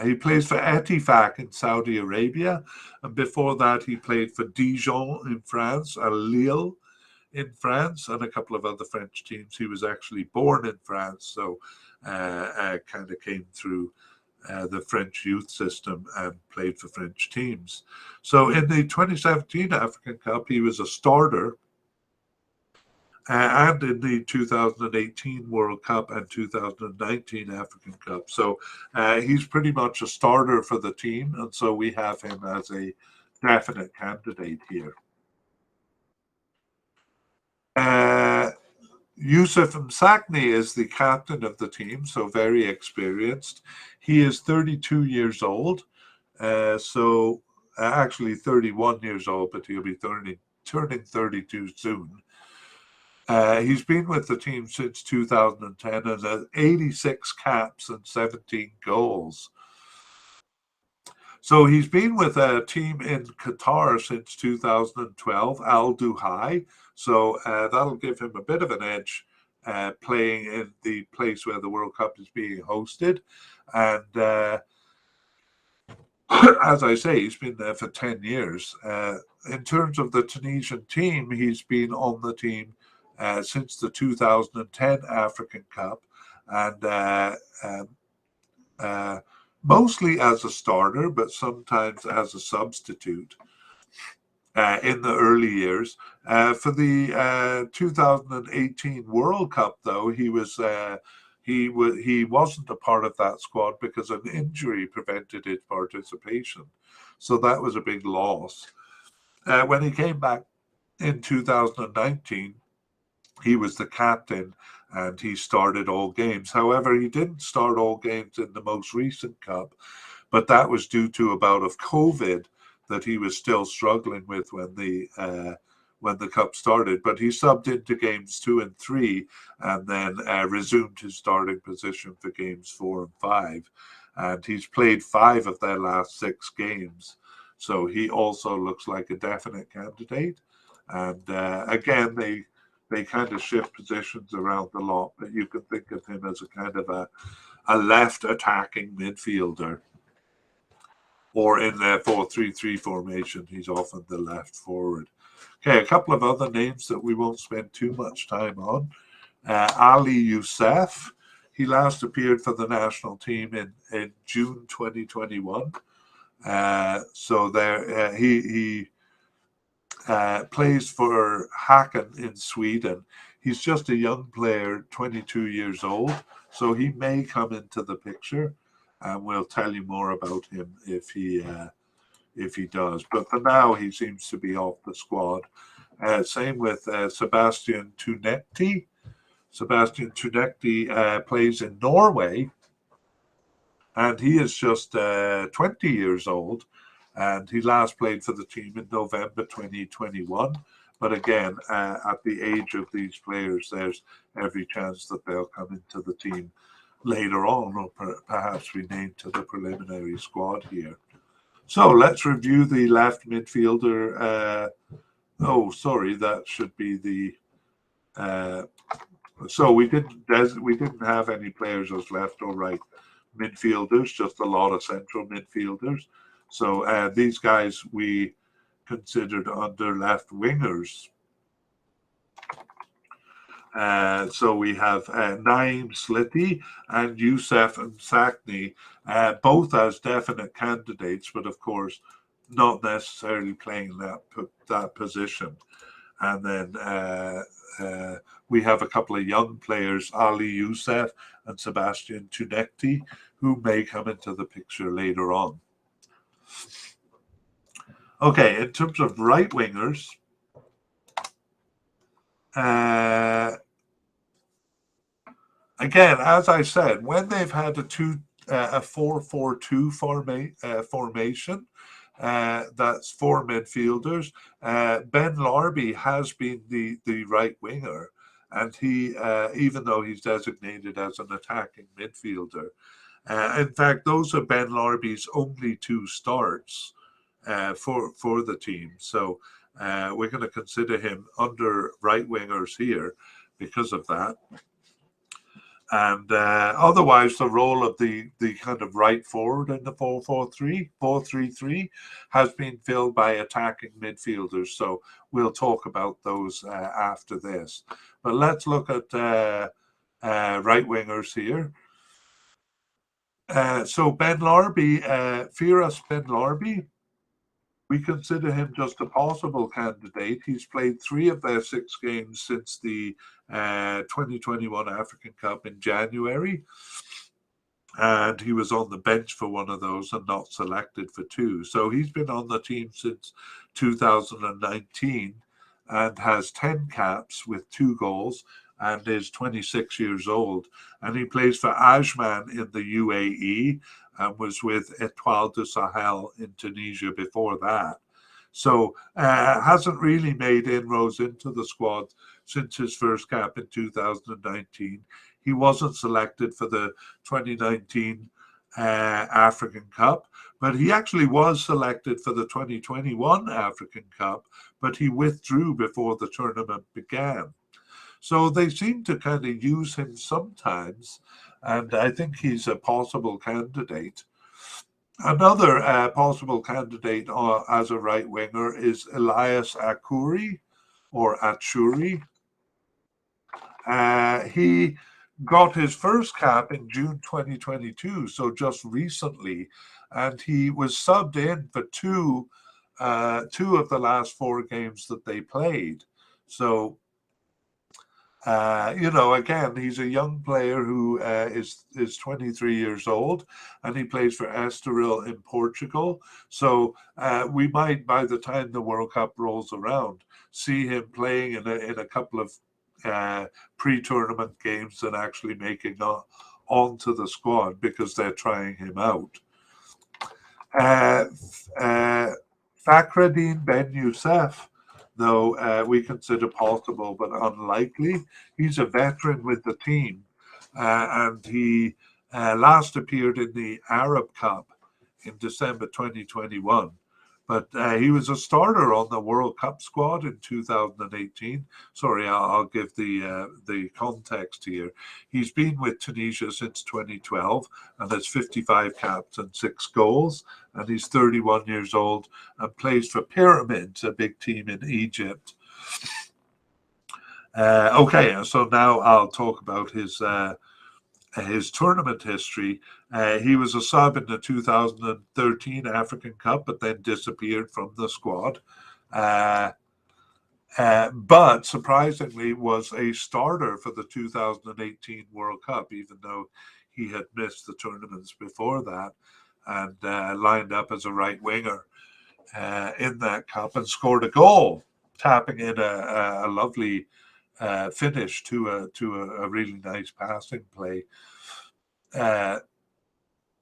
he plays for Etifak in Saudi Arabia. And before that, he played for Dijon in France, Lille in France, and a couple of other French teams. He was actually born in France, so kind of came through the French youth system and played for French teams. So in the 2017 African Cup, he was a starter. And in the 2018 World Cup and 2019 African Cup. So he's pretty much a starter for the team, and so we have him as a definite candidate here. Yusuf Msakni is the captain of the team, so very experienced. He is 32 years old, so actually 31 years old, but he'll be turning 32 soon. He's been with the team since 2010 and has 86 caps and 17 goals. So he's been with a team in Qatar since 2012, Al Duhai. So that'll give him a bit of an edge playing in the place where the World Cup is being hosted. And As I say, he's been there for 10 years. In terms of the Tunisian team, he's been on the team since the 2010 African Cup, and um, uh, mostly as a starter, but sometimes as a substitute in the early years. For the 2018 World Cup, though, he wasn't a part of that squad because an injury prevented his participation. So that was a big loss. When he came back in 2019, he was the captain and he started all games. However, he didn't start all games in the most recent cup, but that was due to a bout of COVID that he was still struggling with when the cup started. But he subbed into games 2 and 3, and then resumed his starting position for games 4 and 5. And he's played 5 of their last 6 games, so he also looks like a definite candidate. And again, they kind of shift positions around a lot, but you can think of him as a kind of a left attacking midfielder, or in their 4-3-3 formation, he's often the left forward. Okay, a couple of other names that we won't spend too much time on. Ali Youssef, he last appeared for the national team in June 2021. So there, he plays for Haken in Sweden. He's just a young player, 22 years old, so he may come into the picture, and we'll tell you more about him if he does. But for now, he seems to be off the squad. Same with Sebastian Tunetti. Sebastian Tunetti plays in Norway, and he is just 20 years old, and he last played for the team in November 2021. But again, at the age of these players, there's every chance that they'll come into the team later on, or perhaps be named to the preliminary squad here. So let's review the left midfielder. Sorry, that should be the. So we didn't have any players as left or right midfielders, just a lot of central midfielders. So these guys we considered under left wingers. So we have Naim Sliti and Youssef and Sakni, both as definite candidates, but of course not necessarily playing that position. And then we have a couple of young players, Ali Youssef and Sebastian Tunekti, who may come into the picture later on. Okay, in terms of right wingers, again, as I said, when they've had a 4-4-2 formation, that's 4 midfielders. Ben Larby has been the right winger, and he, even though he's designated as an attacking midfielder, in fact, those are Ben Larby's only 2 starts for the team. So we're going to consider him under right wingers here because of that. And otherwise, the role of the kind of right forward in the 4-3-3 has been filled by attacking midfielders. So we'll talk about those after this. But let's look at right wingers here. So Ben Larby, Firas Ben Larby, we consider him just a possible candidate. He's played 3 of their 6 games since the 2021 African Cup in January. And he was on the bench for one of those and not selected for 2. So he's been on the team since 2019 and has 10 caps with 2 goals and is 26 years old. And he plays for Ajman in the UAE and was with Etoile du Sahel in Tunisia before that. So hasn't really made inroads into the squad since his first cap in 2019. He wasn't selected for the 2019 African Cup, but he actually was selected for the 2021 African Cup, but he withdrew before the tournament began. So they seem to kind of use him sometimes, and I think he's a possible candidate. Another possible candidate as a right winger is Elias Akouri or Achuri. He got his first cap in June 2022, so just recently, and he was subbed in for two of the last four games that they played. So, again, he's a young player who is 23 years old, and he plays for Estoril in Portugal. So we might, by the time the World Cup rolls around, see him playing in a couple of pre-tournament games and actually making onto the squad because they're trying him out. Fakhreddine Ben Youssef, though we consider possible but unlikely. He's a veteran with the team, and he last appeared in the Arab Cup in December 2021. But he was a starter on the World Cup squad in 2018. Sorry, I'll give the context here. He's been with Tunisia since 2012 and has 55 caps and 6 goals. And he's 31 years old and plays for Pyramids, a big team in Egypt. Okay, so now I'll talk about his tournament history. He was a sub in the 2013 African Cup, but then disappeared from the squad. But surprisingly was a starter for the 2018 World Cup, even though he had missed the tournaments before that, and lined up as a right winger in that cup and scored a goal, tapping in a lovely finish to a really nice passing play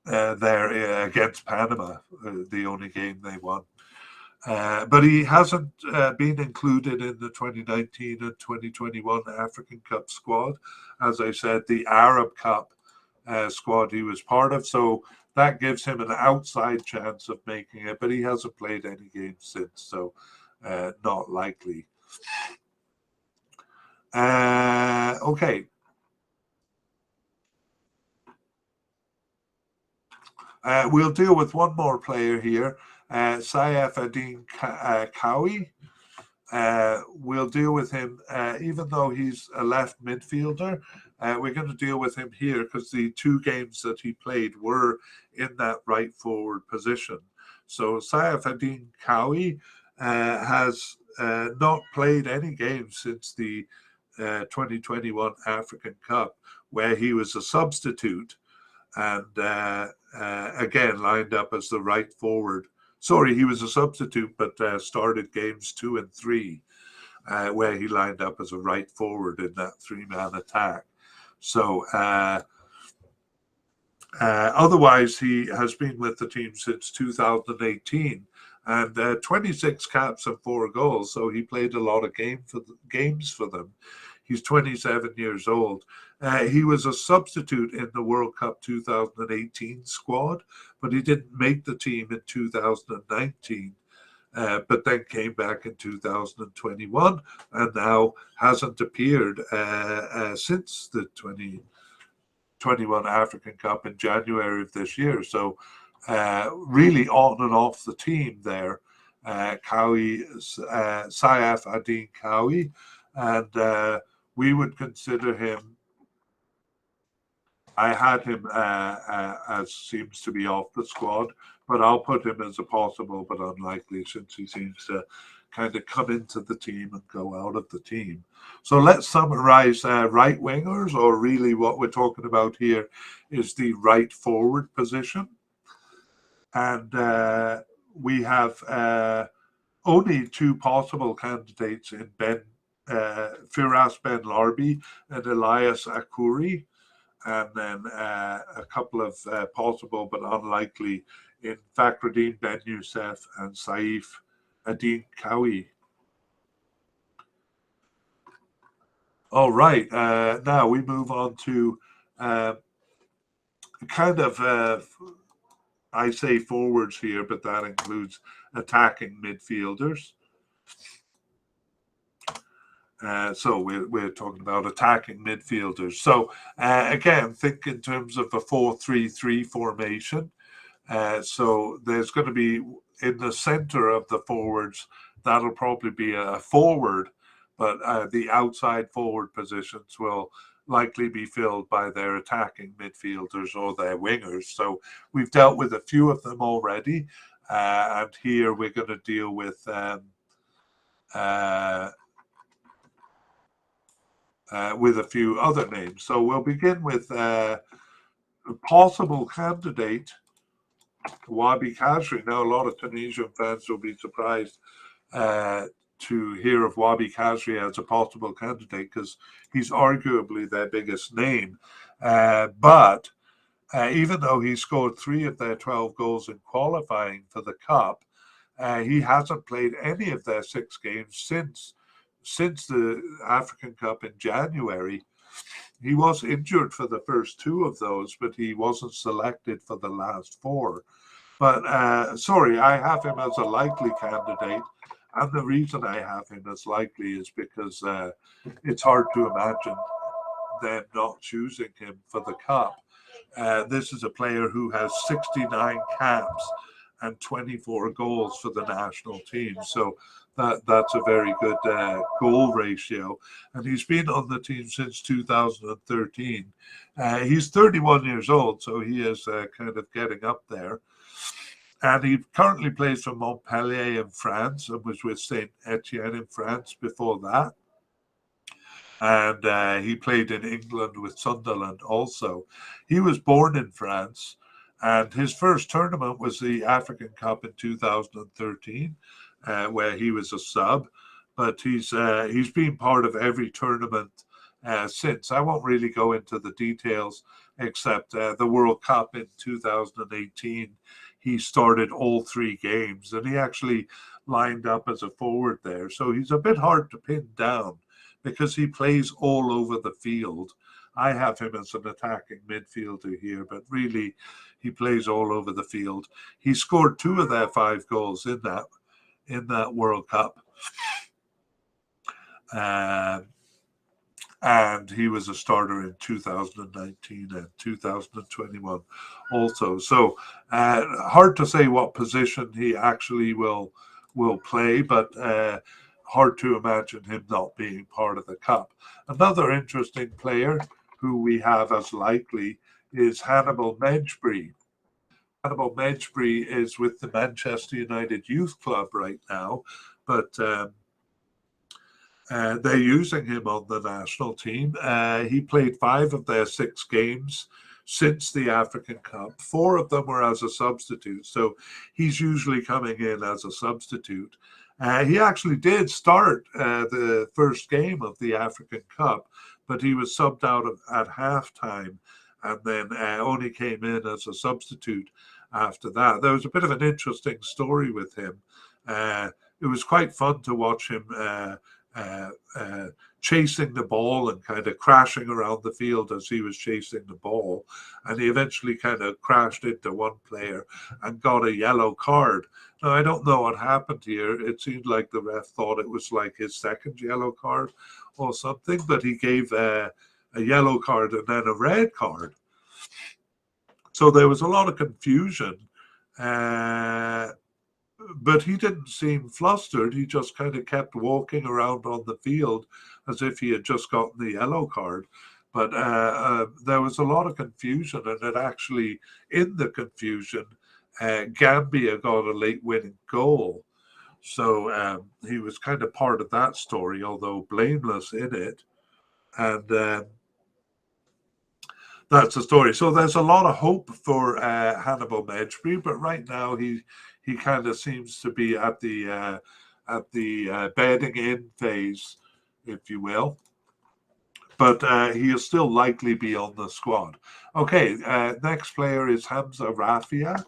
there against Panama, the only game they won. But he hasn't been included in the 2019 and 2021 African Cup squad. As I said, the Arab Cup squad he was part of, so that gives him an outside chance of making it, but he hasn't played any games since, so not likely. Okay. We'll deal with one more player here, Saif Adin Kawi. We'll deal with him, even though he's a left midfielder. We're going to deal with him here because the two games that he played were in that right forward position. So Saif Adin Kawi has not played any games since the 2021 African Cup, where he was a substitute and again lined up as the right forward. Sorry, he was a substitute, but started games 2 and 3, where he lined up as a right forward in that 3-man attack. So otherwise, he has been with the team since 2018 and 26 caps and 4 goals. So he played a lot of games for them. He's 27 years old. He was a substitute in the World Cup 2018 squad, but he didn't make the team in 2019, but then came back in 2021 and now hasn't appeared since the 2021 African Cup in January of this year. So really on and off the team there, Saif Adin Kawi, and we would consider him. I had him as seems to be off the squad, but I'll put him as a possible but unlikely since he seems to kind of come into the team and go out of the team. So let's summarize right wingers, or really what we're talking about here is the right forward position. And we have only two possible candidates in Firas Ben Larbi and Elias Akouri, and then a couple of possible but unlikely in Fakhreddine Ben Youssef and Saif Adin Kawi. All right, now we move on to kind of, I say forwards here, but that includes attacking midfielders. So we're talking about attacking midfielders. So again, think in terms of a 4-3-3 formation. So there's going to be in the center of the forwards, that'll probably be a forward, but the outside forward positions will likely be filled by their attacking midfielders or their wingers. So we've dealt with a few of them already, and here we're going to deal with a few other names. So we'll begin with a possible candidate, Wabi Kazri. Now, a lot of Tunisian fans will be surprised to hear of Wabi Kazri as a possible candidate because he's arguably their biggest name. But even though he scored 3 of their 12 goals in qualifying for the Cup, he hasn't played any of their 6 games since the African Cup in January. He was injured for the first 2 of those, but he wasn't selected for the last 4. But I have him as a likely candidate. And the reason I have him as likely is because it's hard to imagine them not choosing him for the Cup. This is a player who has 69 caps and 24 goals for the national team. So that's a very good goal ratio. And he's been on the team since 2013. He's 31 years old, so he is kind of getting up there. And he currently plays for Montpellier in France and was with Saint Etienne in France before that. And he played in England with Sunderland also. He was born in France, and his first tournament was the African Cup in 2013, where he was a sub. But he's been part of every tournament since. I won't really go into the details, except the World Cup in 2018. He started all 3 games, and he actually lined up as a forward there. So he's a bit hard to pin down because he plays all over the field. I have him as an attacking midfielder here, but really he plays all over the field. He scored 2 of their 5 goals in that World Cup. And he was a starter in 2019 and 2021 also. So hard to say what position he actually will play, but hard to imagine him not being part of the Cup. Another interesting player who we have as likely is Hannibal Mejbri. Hannibal Mejbri is with the Manchester United Youth Club right now, but they're using him on the national team. He played 5 of their 6 games since the African Cup. 4 of them were as a substitute, so he's usually coming in as a substitute. He actually did start the first game of the African Cup, but he was subbed out at halftime and then only came in as a substitute after that. There was a bit of an interesting story with him. It was quite fun to watch him chasing the ball and kind of crashing around the field as he was chasing the ball. And he eventually kind of crashed into one player and got a yellow card. Now, I don't know what happened here. It seemed like the ref thought it was like his second yellow card or something, but he gave a yellow card and then a red card. So there was a lot of confusion. But he didn't seem flustered. He just kind of kept walking around on the field as if he had just gotten the yellow card. But there was a lot of confusion, and it actually, in the confusion, Gambia got a late winning goal. So he was kind of part of that story, although blameless in it. And that's the story. So there's a lot of hope for Hannibal Mejbri, but right now he kind of seems to be at the bedding in phase, if you will. But he'll still likely be on the squad. Okay, next player is Hamza Rafia,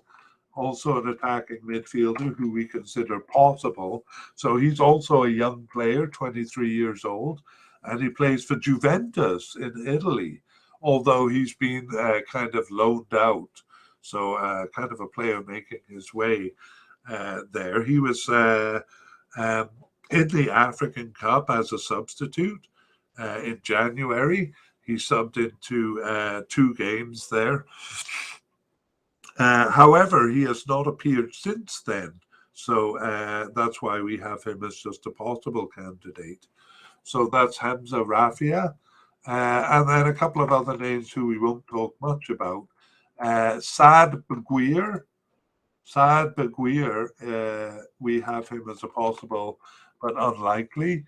also an attacking midfielder who we consider possible. So he's also a young player, 23 years old, and he plays for Juventus in Italy, although he's been kind of loaned out. So kind of a player making his way there. He was in the African Cup as a substitute in January. He subbed into 2 games there. However, he has not appeared since then. So that's why we have him as just a possible candidate. So that's Hamza Rafia. And then a couple of other names who we won't talk much about. Saad Beguir. Saad Beguir, we have him as a possible but unlikely.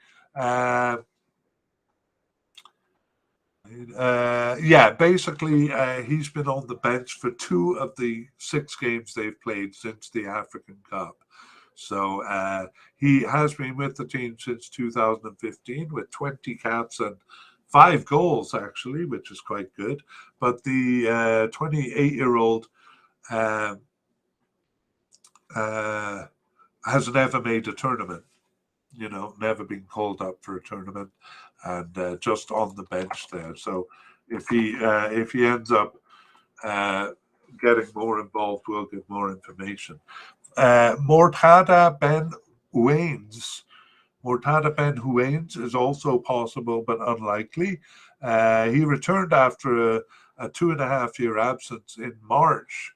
Basically, he's been on the bench for 2 of the 6 games they've played since the African Cup. So he has been with the team since 2015 with 20 caps and 5 goals, actually, which is quite good. But the 28-year-old has never made a tournament, never been called up for a tournament, and just on the bench there. So if he ends up getting more involved, we'll get more information. Mortada Ben Huains. Mortada Ben Huains is also possible but unlikely. He returned after a 2.5-year absence in March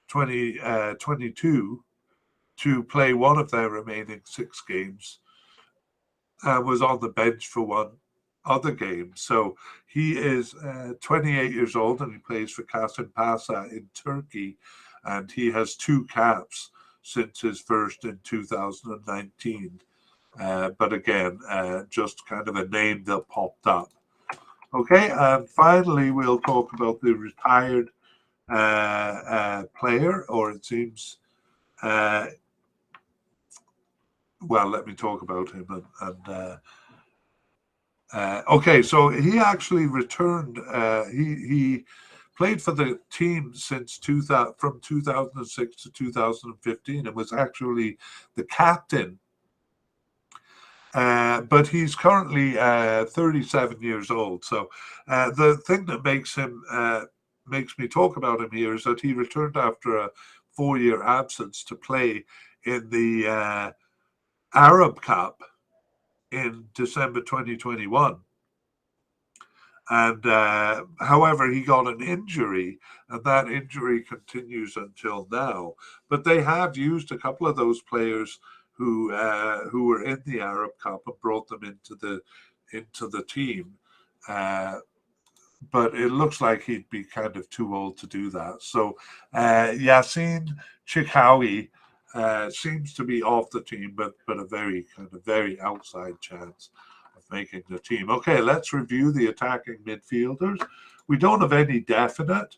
2022 to play one of their remaining 6 games. Was on the bench for one other game. So he is 28 years old and he plays for Kasımpaşa in Turkey, and he has 2 caps since his first in 2019. But again, just kind of a name that popped up. Okay, and finally we'll talk about the retired player, or it seems let me talk about him. Okay, so he actually returned. He played for the team since from 2006 to 2015, and was actually the captain. But he's currently 37 years old. So the thing that makes me talk about him here is that he returned after a 4-year absence to play in the Arab Cup in December 2021. And however, he got an injury, and that injury continues until now. But they have used a couple of those players who were in the Arab Cup and brought them into the team. But it looks like he'd be kind of too old to do that. So Yassine Chikawi seems to be off the team, but a very outside chance of making the team. Okay, let's review the attacking midfielders. We don't have any definite.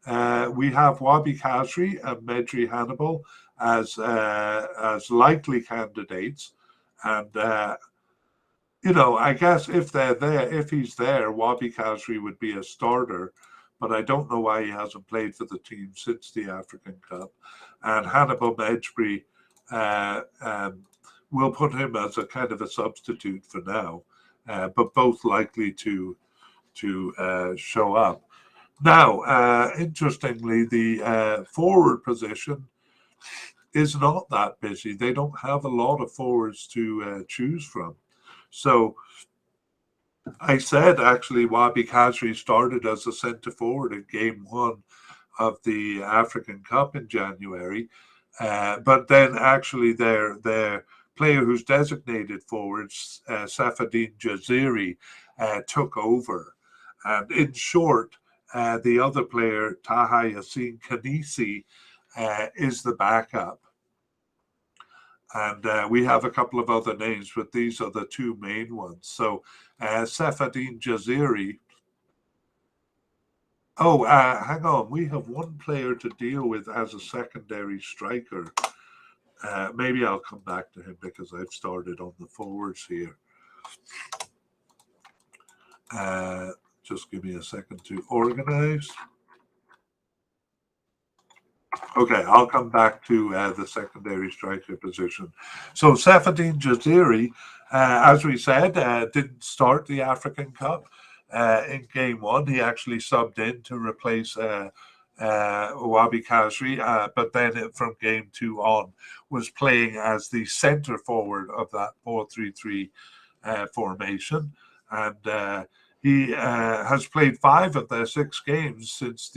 We have Wabi Kazri and Medri Hannibal as likely candidates, and I guess if he's there, Wabi Kazri would be a starter, but I don't know why he hasn't played for the team since the African Cup. And Hannibal Medri, we'll put him as a kind of a substitute for now, but both likely to show up. Now, interestingly, the forward position is not that busy. They don't have a lot of forwards to choose from. So I said actually Wabi Kazri started as a centre forward in game 1 of the African Cup in January, but then actually their player who's designated forwards, Safadine Jaziri, took over. And in short, the other player, Taha Yassin Khanisi, is the backup. And we have a couple of other names, but these are the 2 main ones. So Safadine Jaziri. Oh, hang on. We have one player to deal with as a secondary striker. Maybe I'll come back to him because I've started on the forwards here. Just give me a second to organize. Okay, I'll come back to the secondary striker position. So Safadine Jaziri, as we said, didn't start the African Cup in game 1. He actually subbed in to replace Wabi Kazri, but then from game 2 on was playing as the centre forward of that 4-3-3 formation. And he has played 5 of their 6 games since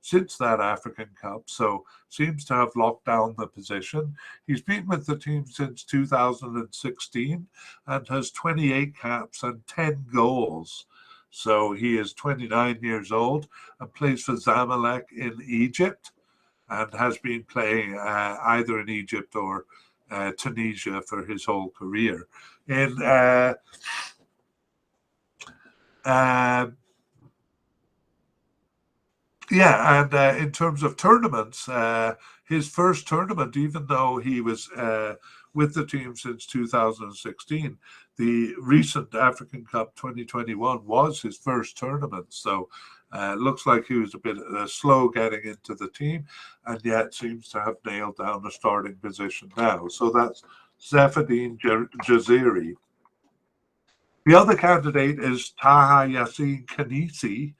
since that African Cup, so seems to have locked down the position. He's been with the team since 2016 and has 28 caps and 10 goals. So he is 29 years old and plays for Zamalek in Egypt, and has been playing either in Egypt or Tunisia for his whole career. In in terms of tournaments, his first tournament, even though he was with the team since 2016, the recent African Cup 2021 was his first tournament. So looks like he was a bit slow getting into the team, and yet seems to have nailed down a starting position now. So that's Zeffedine Jaziri. The other candidate is Taha Yassin Khanisi.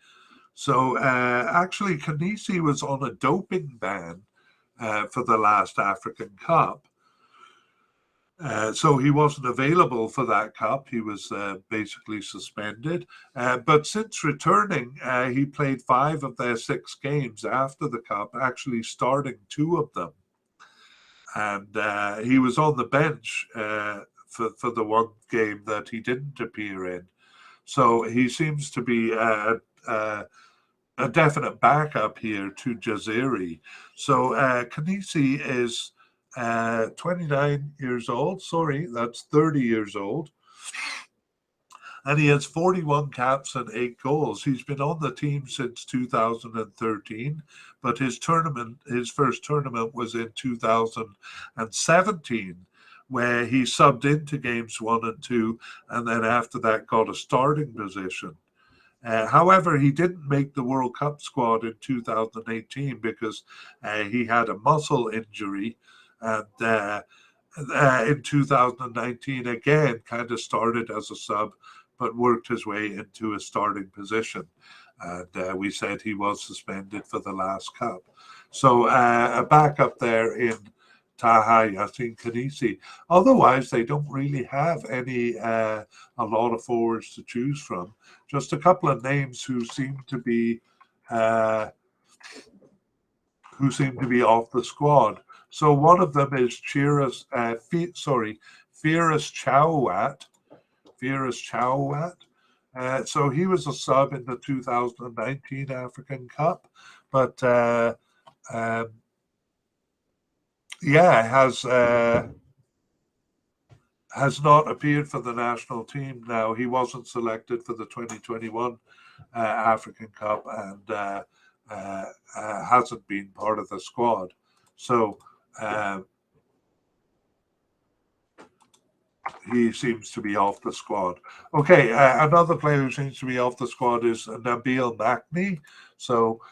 So actually, Khanisi was on a doping ban for the last African Cup. So he wasn't available for that cup. He was basically suspended. But since returning, he played 5 of their 6 games after the cup, actually starting 2 of them. And he was on the bench for the one game that he didn't appear in. So he seems to be a definite backup here to Jaziri. So Khanisi is 29 years old. Sorry, that's 30 years old. And he has 41 caps and 8 goals. He's been on the team since 2013, but his first tournament was in 2017, where he subbed into games 1 and 2, and then after that got a starting position. However, he didn't make the World Cup squad in 2018 because he had a muscle injury, and in 2019 again kind of started as a sub, but worked his way into a starting position. And we said he was suspended for the last cup. So a backup there in Taha Yassin Khanisi. Otherwise, they don't really have a lot of forwards to choose from. Just a couple of names who seem to be off the squad. So one of them is Firas Chauat. So he was a sub in the 2019 African Cup, but has not appeared for the national team now. He wasn't selected for the 2021 African Cup, and hasn't been part of the squad. So he seems to be off the squad. Okay, another player who seems to be off the squad is Nabil Makni. So,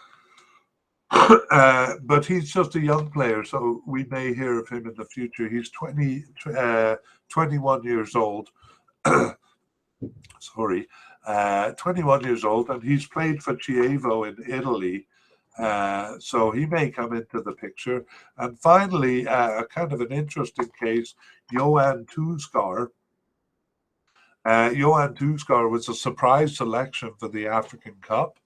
but he's just a young player, so we may hear of him in the future. He's 21 years old. Sorry, 21 years old, and he's played for Chievo in Italy. So he may come into the picture. And finally, a kind of an interesting case, Johan Tuskar. Johan Tuskar was a surprise selection for the African Cup.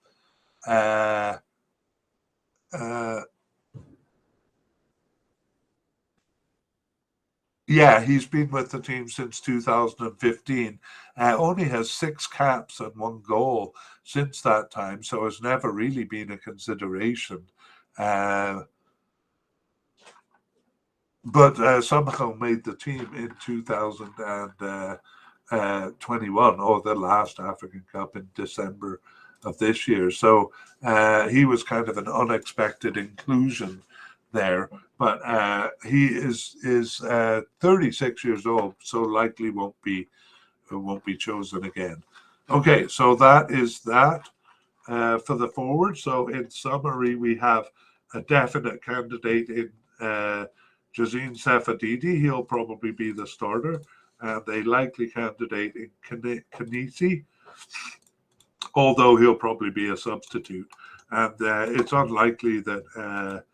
Yeah, he's been with the team since 2015. Only has 6 caps and 1 goal since that time, so has never really been a consideration. But somehow made the team in 2021, or the last African Cup in December of this year. So he was kind of an unexpected inclusion there. But he is 36 years old, so likely won't be chosen again. Okay, so that is that for the forward. So in summary, we have a definite candidate in Jazine Safadidi. He'll probably be the starter, and a likely candidate in Khanisi, although he'll probably be a substitute. And it's unlikely that,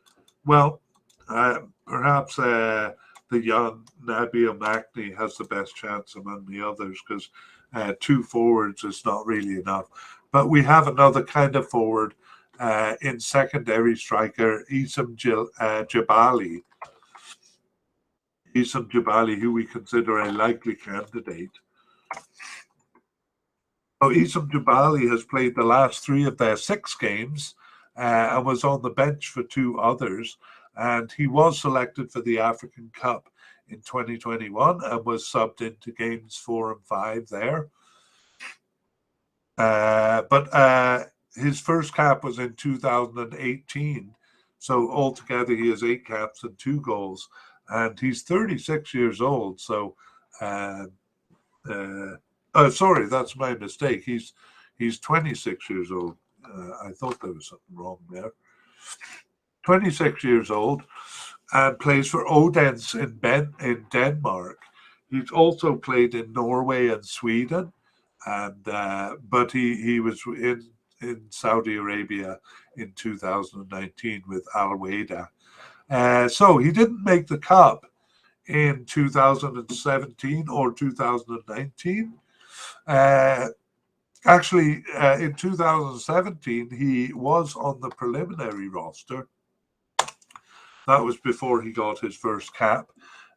perhaps the young Nabil Makni has the best chance among the others, because 2 forwards is not really enough. But we have another kind of forward in secondary striker Isam Jabali. Isam Jabali, who we consider a likely candidate. So Isam Jabali has played the last 3 of their 6 games and was on the bench for 2 others. And he was selected for the African Cup in 2021 and was subbed into games 4 and 5 there. But his first cap was in 2018. So altogether, he has 8 caps and 2 goals. And he's 36 years old. So, sorry, that's my mistake. He's 26 years old. I thought there was something wrong there. 26 years old and plays for Odense in Denmark. He's also played in Norway and Sweden, and but he was in Saudi Arabia in 2019 with Al Wada. So he didn't make the cup in 2017 or 2019. Actually, in 2017, he was on the preliminary roster. That was before he got his first cap.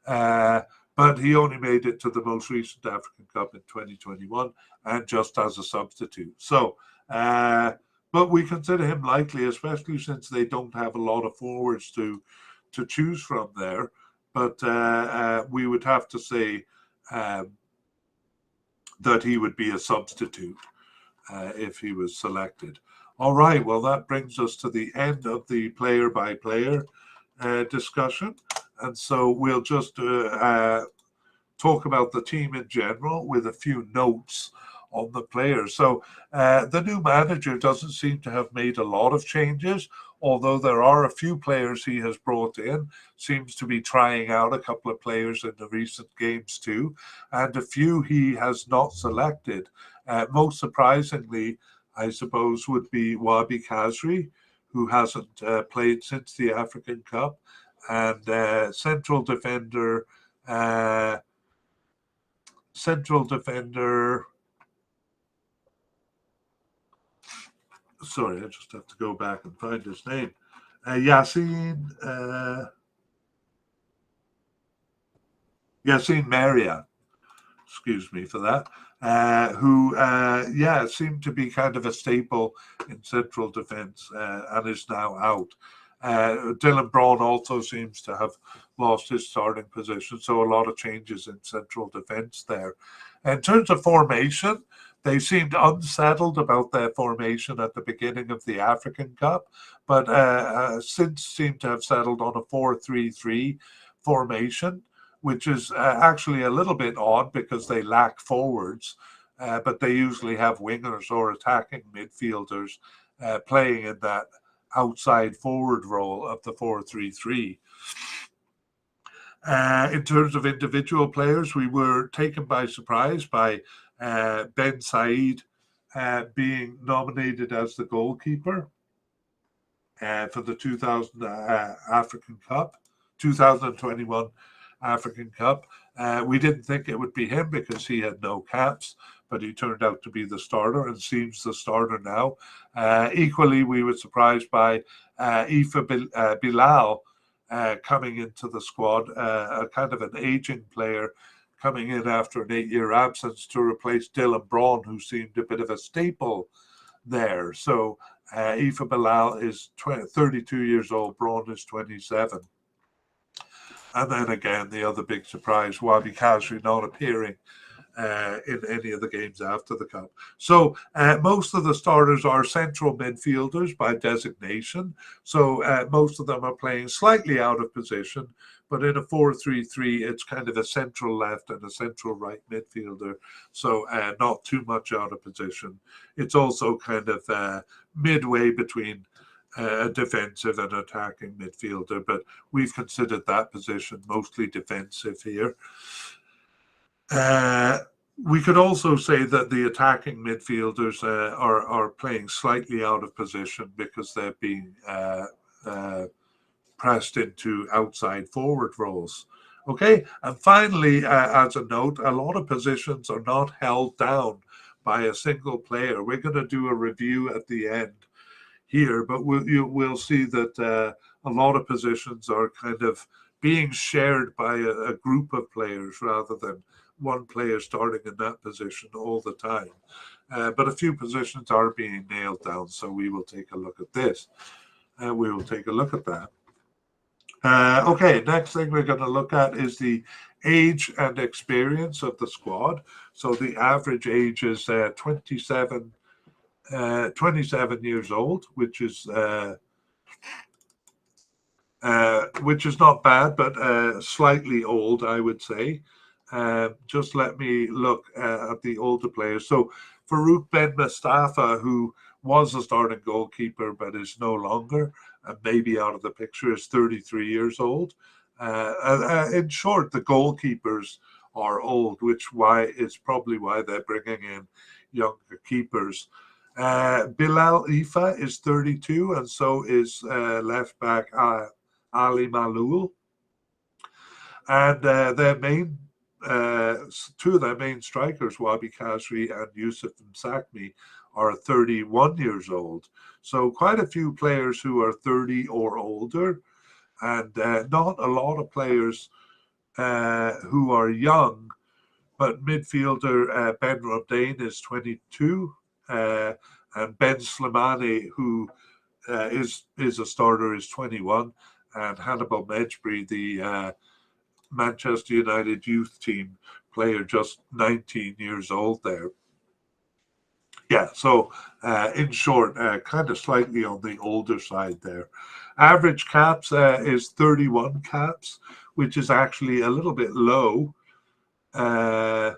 But he only made it to the most recent African Cup in 2021 and just as a substitute. So, but we consider him likely, especially since they don't have a lot of forwards to choose from there. But we would have to say that he would be a substitute if he was selected. All right, well, that brings us to the end of the player-by-player discussion. And so we'll just talk about the team in general with a few notes on the players. So the new manager doesn't seem to have made a lot of changes, although there are a few players he has brought in. Seems to be trying out a couple of players in the recent games too, and a few he has not selected. Most surprisingly, I suppose, would be Wabi Kazri, who hasn't played since the African Cup, and central defender. Sorry, I just have to go back and find his name. Yassine Maria, excuse me for that, who seemed to be kind of a staple in central defence and is now out. Dylan Braun also seems to have lost his starting position, so a lot of changes in central defence there. In terms of formation, they seemed unsettled about their formation at the beginning of the African Cup, but since seem to have settled on a 4-3-3 formation, which is actually a little bit odd because they lack forwards, but they usually have wingers or attacking midfielders playing in that outside forward role of the 4-3-3. In terms of individual players, we were taken by surprise by Ben Said being nominated as the goalkeeper for the 2021 African Cup. We didn't think it would be him because he had no caps, but he turned out to be the starter and seems the starter now. Equally, we were surprised by Ifa Bilal coming into the squad, a kind of an aging player coming in after an 8-year absence to replace Dylan Braun, who seemed a bit of a staple there. So Ifa Bilal is 32 years old, Braun is 27. And then again, the other big surprise, Wabi Kazri not appearing in any of the games after the Cup. So most of the starters are central midfielders by designation. So most of them are playing slightly out of position, but in a 4-3-3, it's kind of a central left and a central right midfielder. So not too much out of position. It's also kind of midway between a defensive and attacking midfielder, but we've considered that position mostly defensive here. We could also say that the attacking midfielders are playing slightly out of position because they're being pressed into outside forward roles. Okay, and finally, as a note, a lot of positions are not held down by a single player. We're going to do a review at the end here, but we'll see that a lot of positions are kind of being shared by a group of players rather than one player starting in that position all the time. But a few positions are being nailed down, so we will take a look at this. We will take a look at that. Okay, next thing we're going to look at is the age and experience of the squad. So the average age is 27 years old, which is not bad, but slightly old, I would say. Just let me look at the older players. So Farouk Ben Mustafa, who was a starting goalkeeper but is no longer, and maybe out of the picture, is 33 years old. In short, the goalkeepers are old, which is probably why they're bringing in younger keepers. Bilal Ifa is 32, and so is left back Ali Malul. And their main two of their main strikers, Wabi Kazri and Yusuf Msakmi, are 31 years old. So quite a few players who are 30 or older, and not a lot of players who are young. But midfielder Ben Rodane is 22, and Ben Slimani, who is a starter, is 21, and Hannibal Mejbri, the Manchester United youth team player, just 19 years old there. Yeah, so in short, kind of slightly on the older side there. Average caps is 31 caps, which is actually a little bit low. But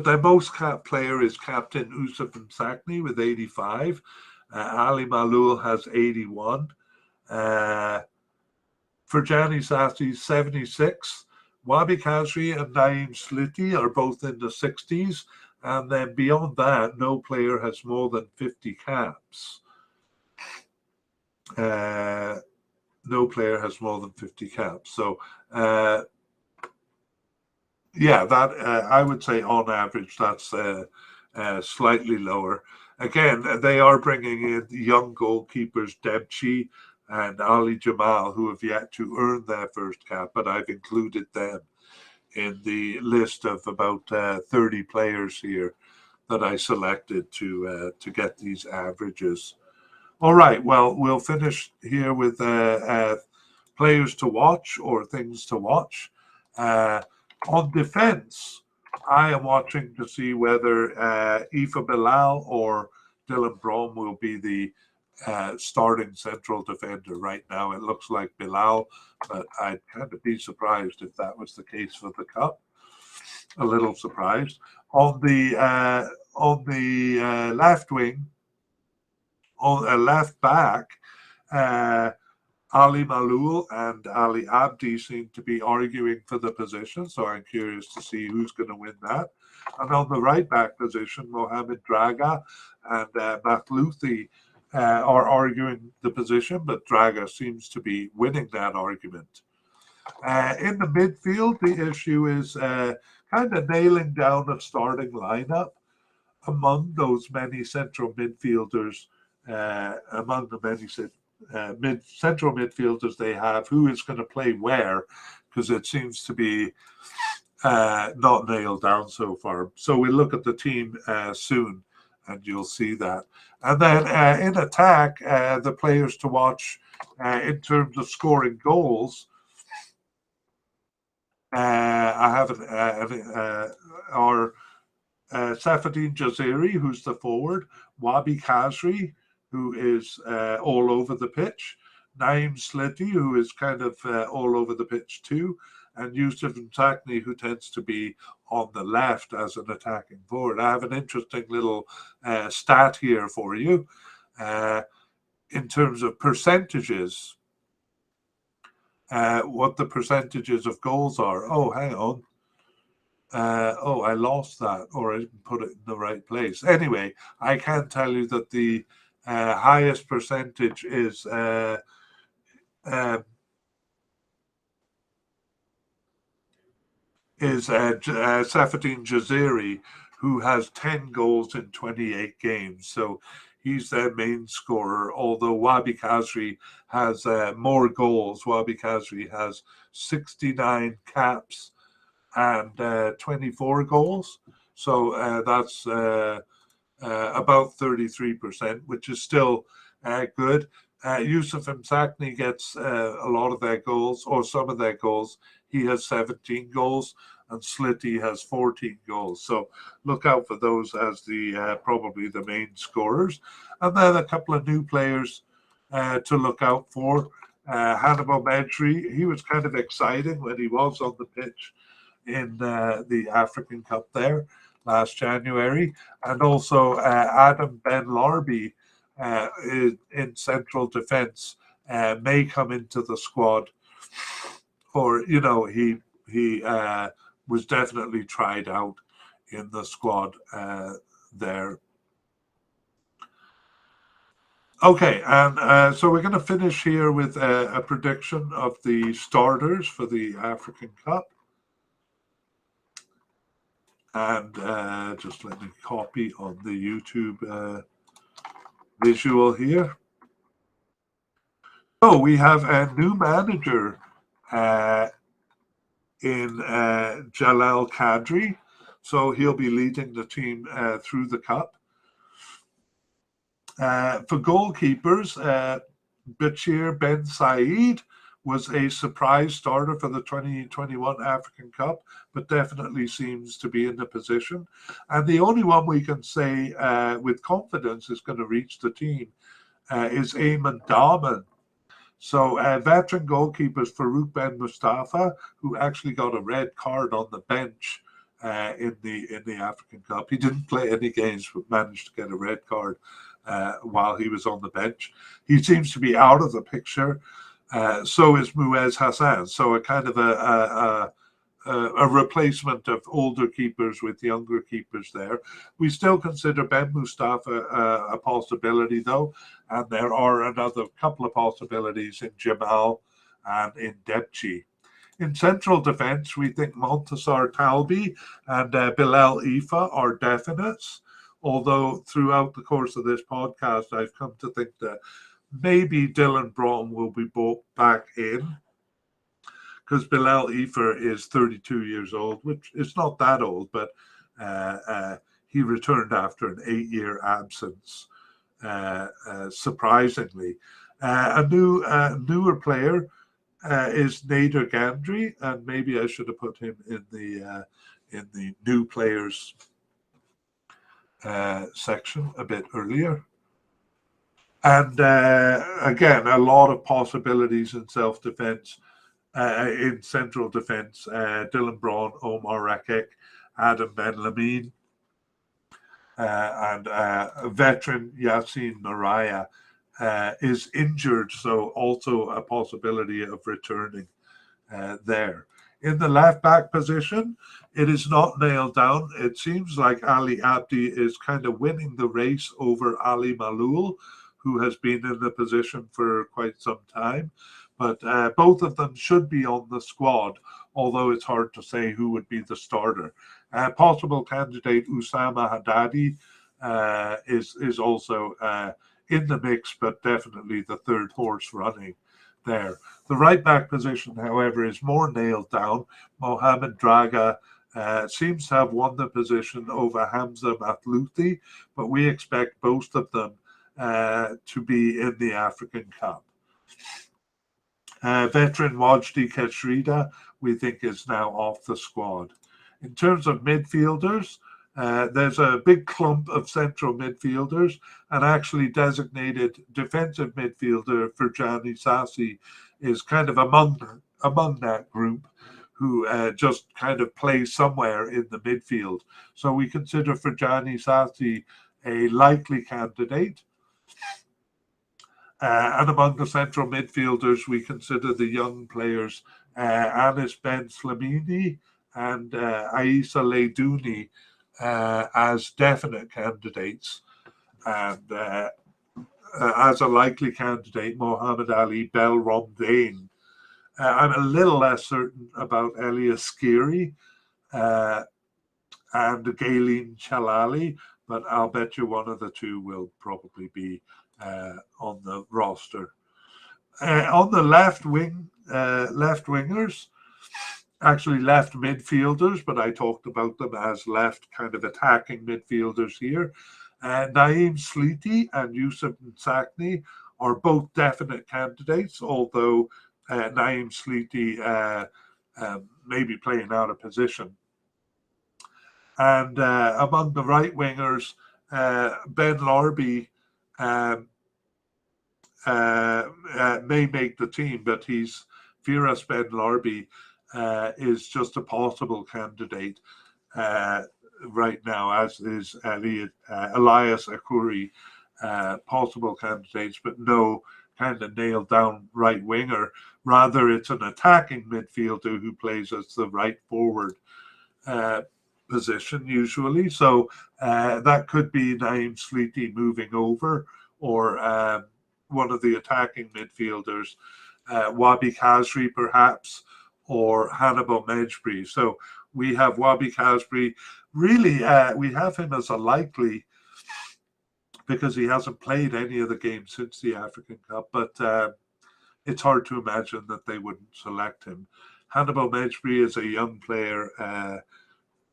their most capped player is Captain Yusuf Msakni with 85. Ali Malul has 81. Ferjani Sassi, 76. Wabi Kazri and Naeem Sliti are both in the 60s. And then beyond that, no player has more than 50 caps. No player has more than 50 caps. So, yeah, that I would say on average, that's slightly lower. Again, they are bringing in young goalkeepers, Debchi and Ali Jamal, who have yet to earn their first cap, but I've included them in the list of about 30 players here that I selected to get these averages. All right, well, we'll finish here with players to watch or things to watch. On defense, I am watching to see whether Aoife Bilal or Dylan Brom will be the starting central defender. Right now, it looks like Bilal, but I'd kind of be surprised if that was the case for the cup. A little surprised. On the left wing, on left back, Ali Malul and Ali Abdi seem to be arguing for the position, so I'm curious to see who's going to win that. And on the right back position, Mohamed Draga and Mathlouthi are arguing the position, but Draga seems to be winning that argument. In the midfield, the issue is kind of nailing down a starting lineup among those many central midfielders, among the many central midfielders they have, who is going to play where, because it seems to be not nailed down so far. So we'll look at the team soon, and you'll see that. And then in attack, the players to watch in terms of scoring goals. I have our Safadine Jaziri, who's the forward, Wabi Kazri, who is all over the pitch, Naeem Sliti, who is kind of all over the pitch too, and Yusuf Msakni, who tends to be on the left as an attacking forward. I have an interesting little stat here for you in terms of percentages. What the percentages of goals are. Oh, hang on. I lost that, or I didn't put it in the right place. Anyway, I can tell you that the highest percentage is Safadine Jaziri, who has 10 goals in 28 games. So he's their main scorer, although Wabi Kazri has more goals. Wabi Kazri has 69 caps and 24 goals. So that's about 33%, which is still good. Yusuf Msakni gets a lot of their goals, or some of their goals. He has 17 goals, and Slitty has 14 goals. So look out for those as the probably the main scorers. And then a couple of new players to look out for. Hannibal Medri, he was kind of exciting when he was on the pitch in the African Cup there last January. And also Adam Ben Larby in central defence may come into the squad. Or, you know, he was definitely tried out in the squad there. Okay, and so we're going to finish here with a prediction of the starters for the African Cup. And just let me copy on the YouTube visual here. So we have a new manager in Jalal Kadri. So he'll be leading the team through the cup. For goalkeepers, Bachir Ben Said was a surprise starter for the 2021 African Cup, but definitely seems to be in the position. And the only one we can say with confidence is going to reach the team is Eamon Darman. So veteran goalkeepers Farouk Ben Mustafa, who actually got a red card on the bench in the African Cup. He didn't play any games, but managed to get a red card while he was on the bench. He seems to be out of the picture. So is Muez Hassan. So a kind of a replacement of older keepers with younger keepers there. We still consider Ben Mustafa a possibility, though, and there are another couple of possibilities in Jamal and in Debchi. In central defence, we think Montasar Talbi and Bilal Ifa are definites, although throughout the course of this podcast, I've come to think that maybe Dylan Brom will be brought back in, because Bilal Ifer is 32 years old, which is not that old, but he returned after an 8-year absence, surprisingly. A newer player is Nader Gandry, and maybe I should have put him in the new players section a bit earlier. And again, a lot of possibilities in self-defense. In central defense, Dylan Braun, Omar Rakek, Adam Ben Lamine, and veteran Yassine Naraya is injured, so also a possibility of returning there. In the left back position, it is not nailed down. It seems like Ali Abdi is kind of winning the race over Ali Maloul, who has been in the position for quite some time. But both of them should be on the squad, although it's hard to say who would be the starter. Possible candidate Usama Haddadi is also in the mix, but definitely the third horse running there. The right back position, however, is more nailed down. Mohamed Draga seems to have won the position over Hamza Mathlouthi, but we expect both of them to be in the African Cup. Veteran Wajdi Keshrida, we think, is now off the squad. In terms of midfielders, there's a big clump of central midfielders, and actually designated defensive midfielder Ferjani Sassi is kind of among that group, who just kind of plays somewhere in the midfield. So we consider Ferjani Sassi a likely candidate. And among the central midfielders, we consider the young players Anis Ben Slamini and Aissa Leidouni as definite candidates. And as a likely candidate, Mohamed Ali Bel Romdain. I'm a little less certain about Elias Skiri. and Galen Chalali, but I'll bet you one of the two will probably be on the roster. On the left wingers, actually left midfielders, but I talked about them as left kind of attacking midfielders here. Naeem Sleety and Yusuf Nsakni are both definite candidates, although Naeem Sleety may be playing out of position. And among the right wingers, Ben Larby may make the team, but Firas Ben Larby is just a possible candidate right now, as is Elias Akuri, possible candidates, but no kind of nailed down right winger. Rather, it's an attacking midfielder who plays as the right forward position usually. So that could be Naeem Sleety moving over, or one of the attacking midfielders, Wabi Kazri perhaps, or Hannibal Mejbri. So we have Wabi Kazri. Really, we have him as a likely, because he hasn't played any of the games since the African Cup, but it's hard to imagine that they wouldn't select him. Hannibal Mejbri is a young player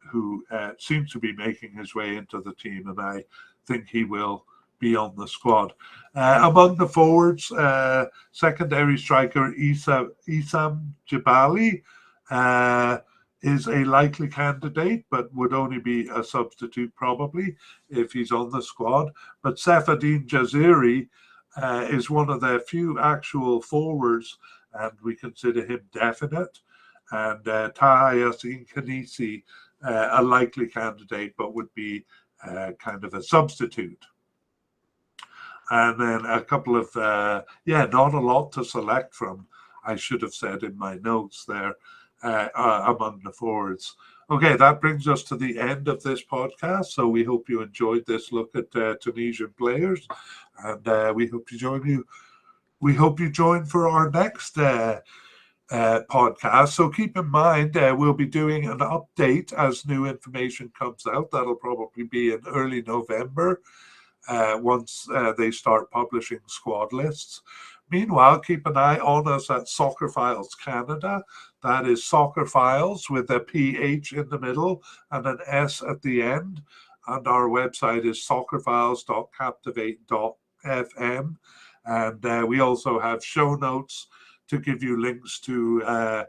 who seems to be making his way into the team, and I think he will be on the squad. Among the forwards, secondary striker Isam Jabali is a likely candidate, but would only be a substitute probably if he's on the squad. But Safadine Jaziri is one of their few actual forwards, and we consider him definite. And Taha Yassin Khanisi, a likely candidate, but would be kind of a substitute. And then a couple of, not a lot to select from, I should have said in my notes there, among the forwards. Okay, that brings us to the end of this podcast. So we hope you enjoyed this look at Tunisian players, and we hope you join for our next podcast. So keep in mind, we'll be doing an update as new information comes out. That'll probably be in early November, once they start publishing squad lists. Meanwhile, keep an eye on us at soccerphiles Canada. That is soccerphiles with a PH in the middle and an S at the end. And our website is soccerphiles.captivate.fm. And we also have show notes to give you links to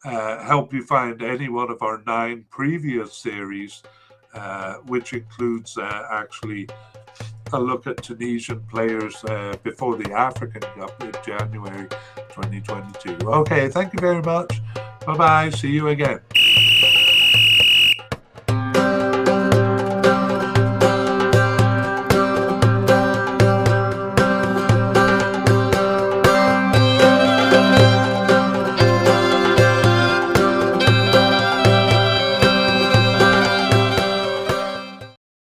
help you find any one of our 9 previous series, which includes actually a look at Tunisian players before the African Cup in January 2022. Okay, thank you very much. Bye-bye. See you again.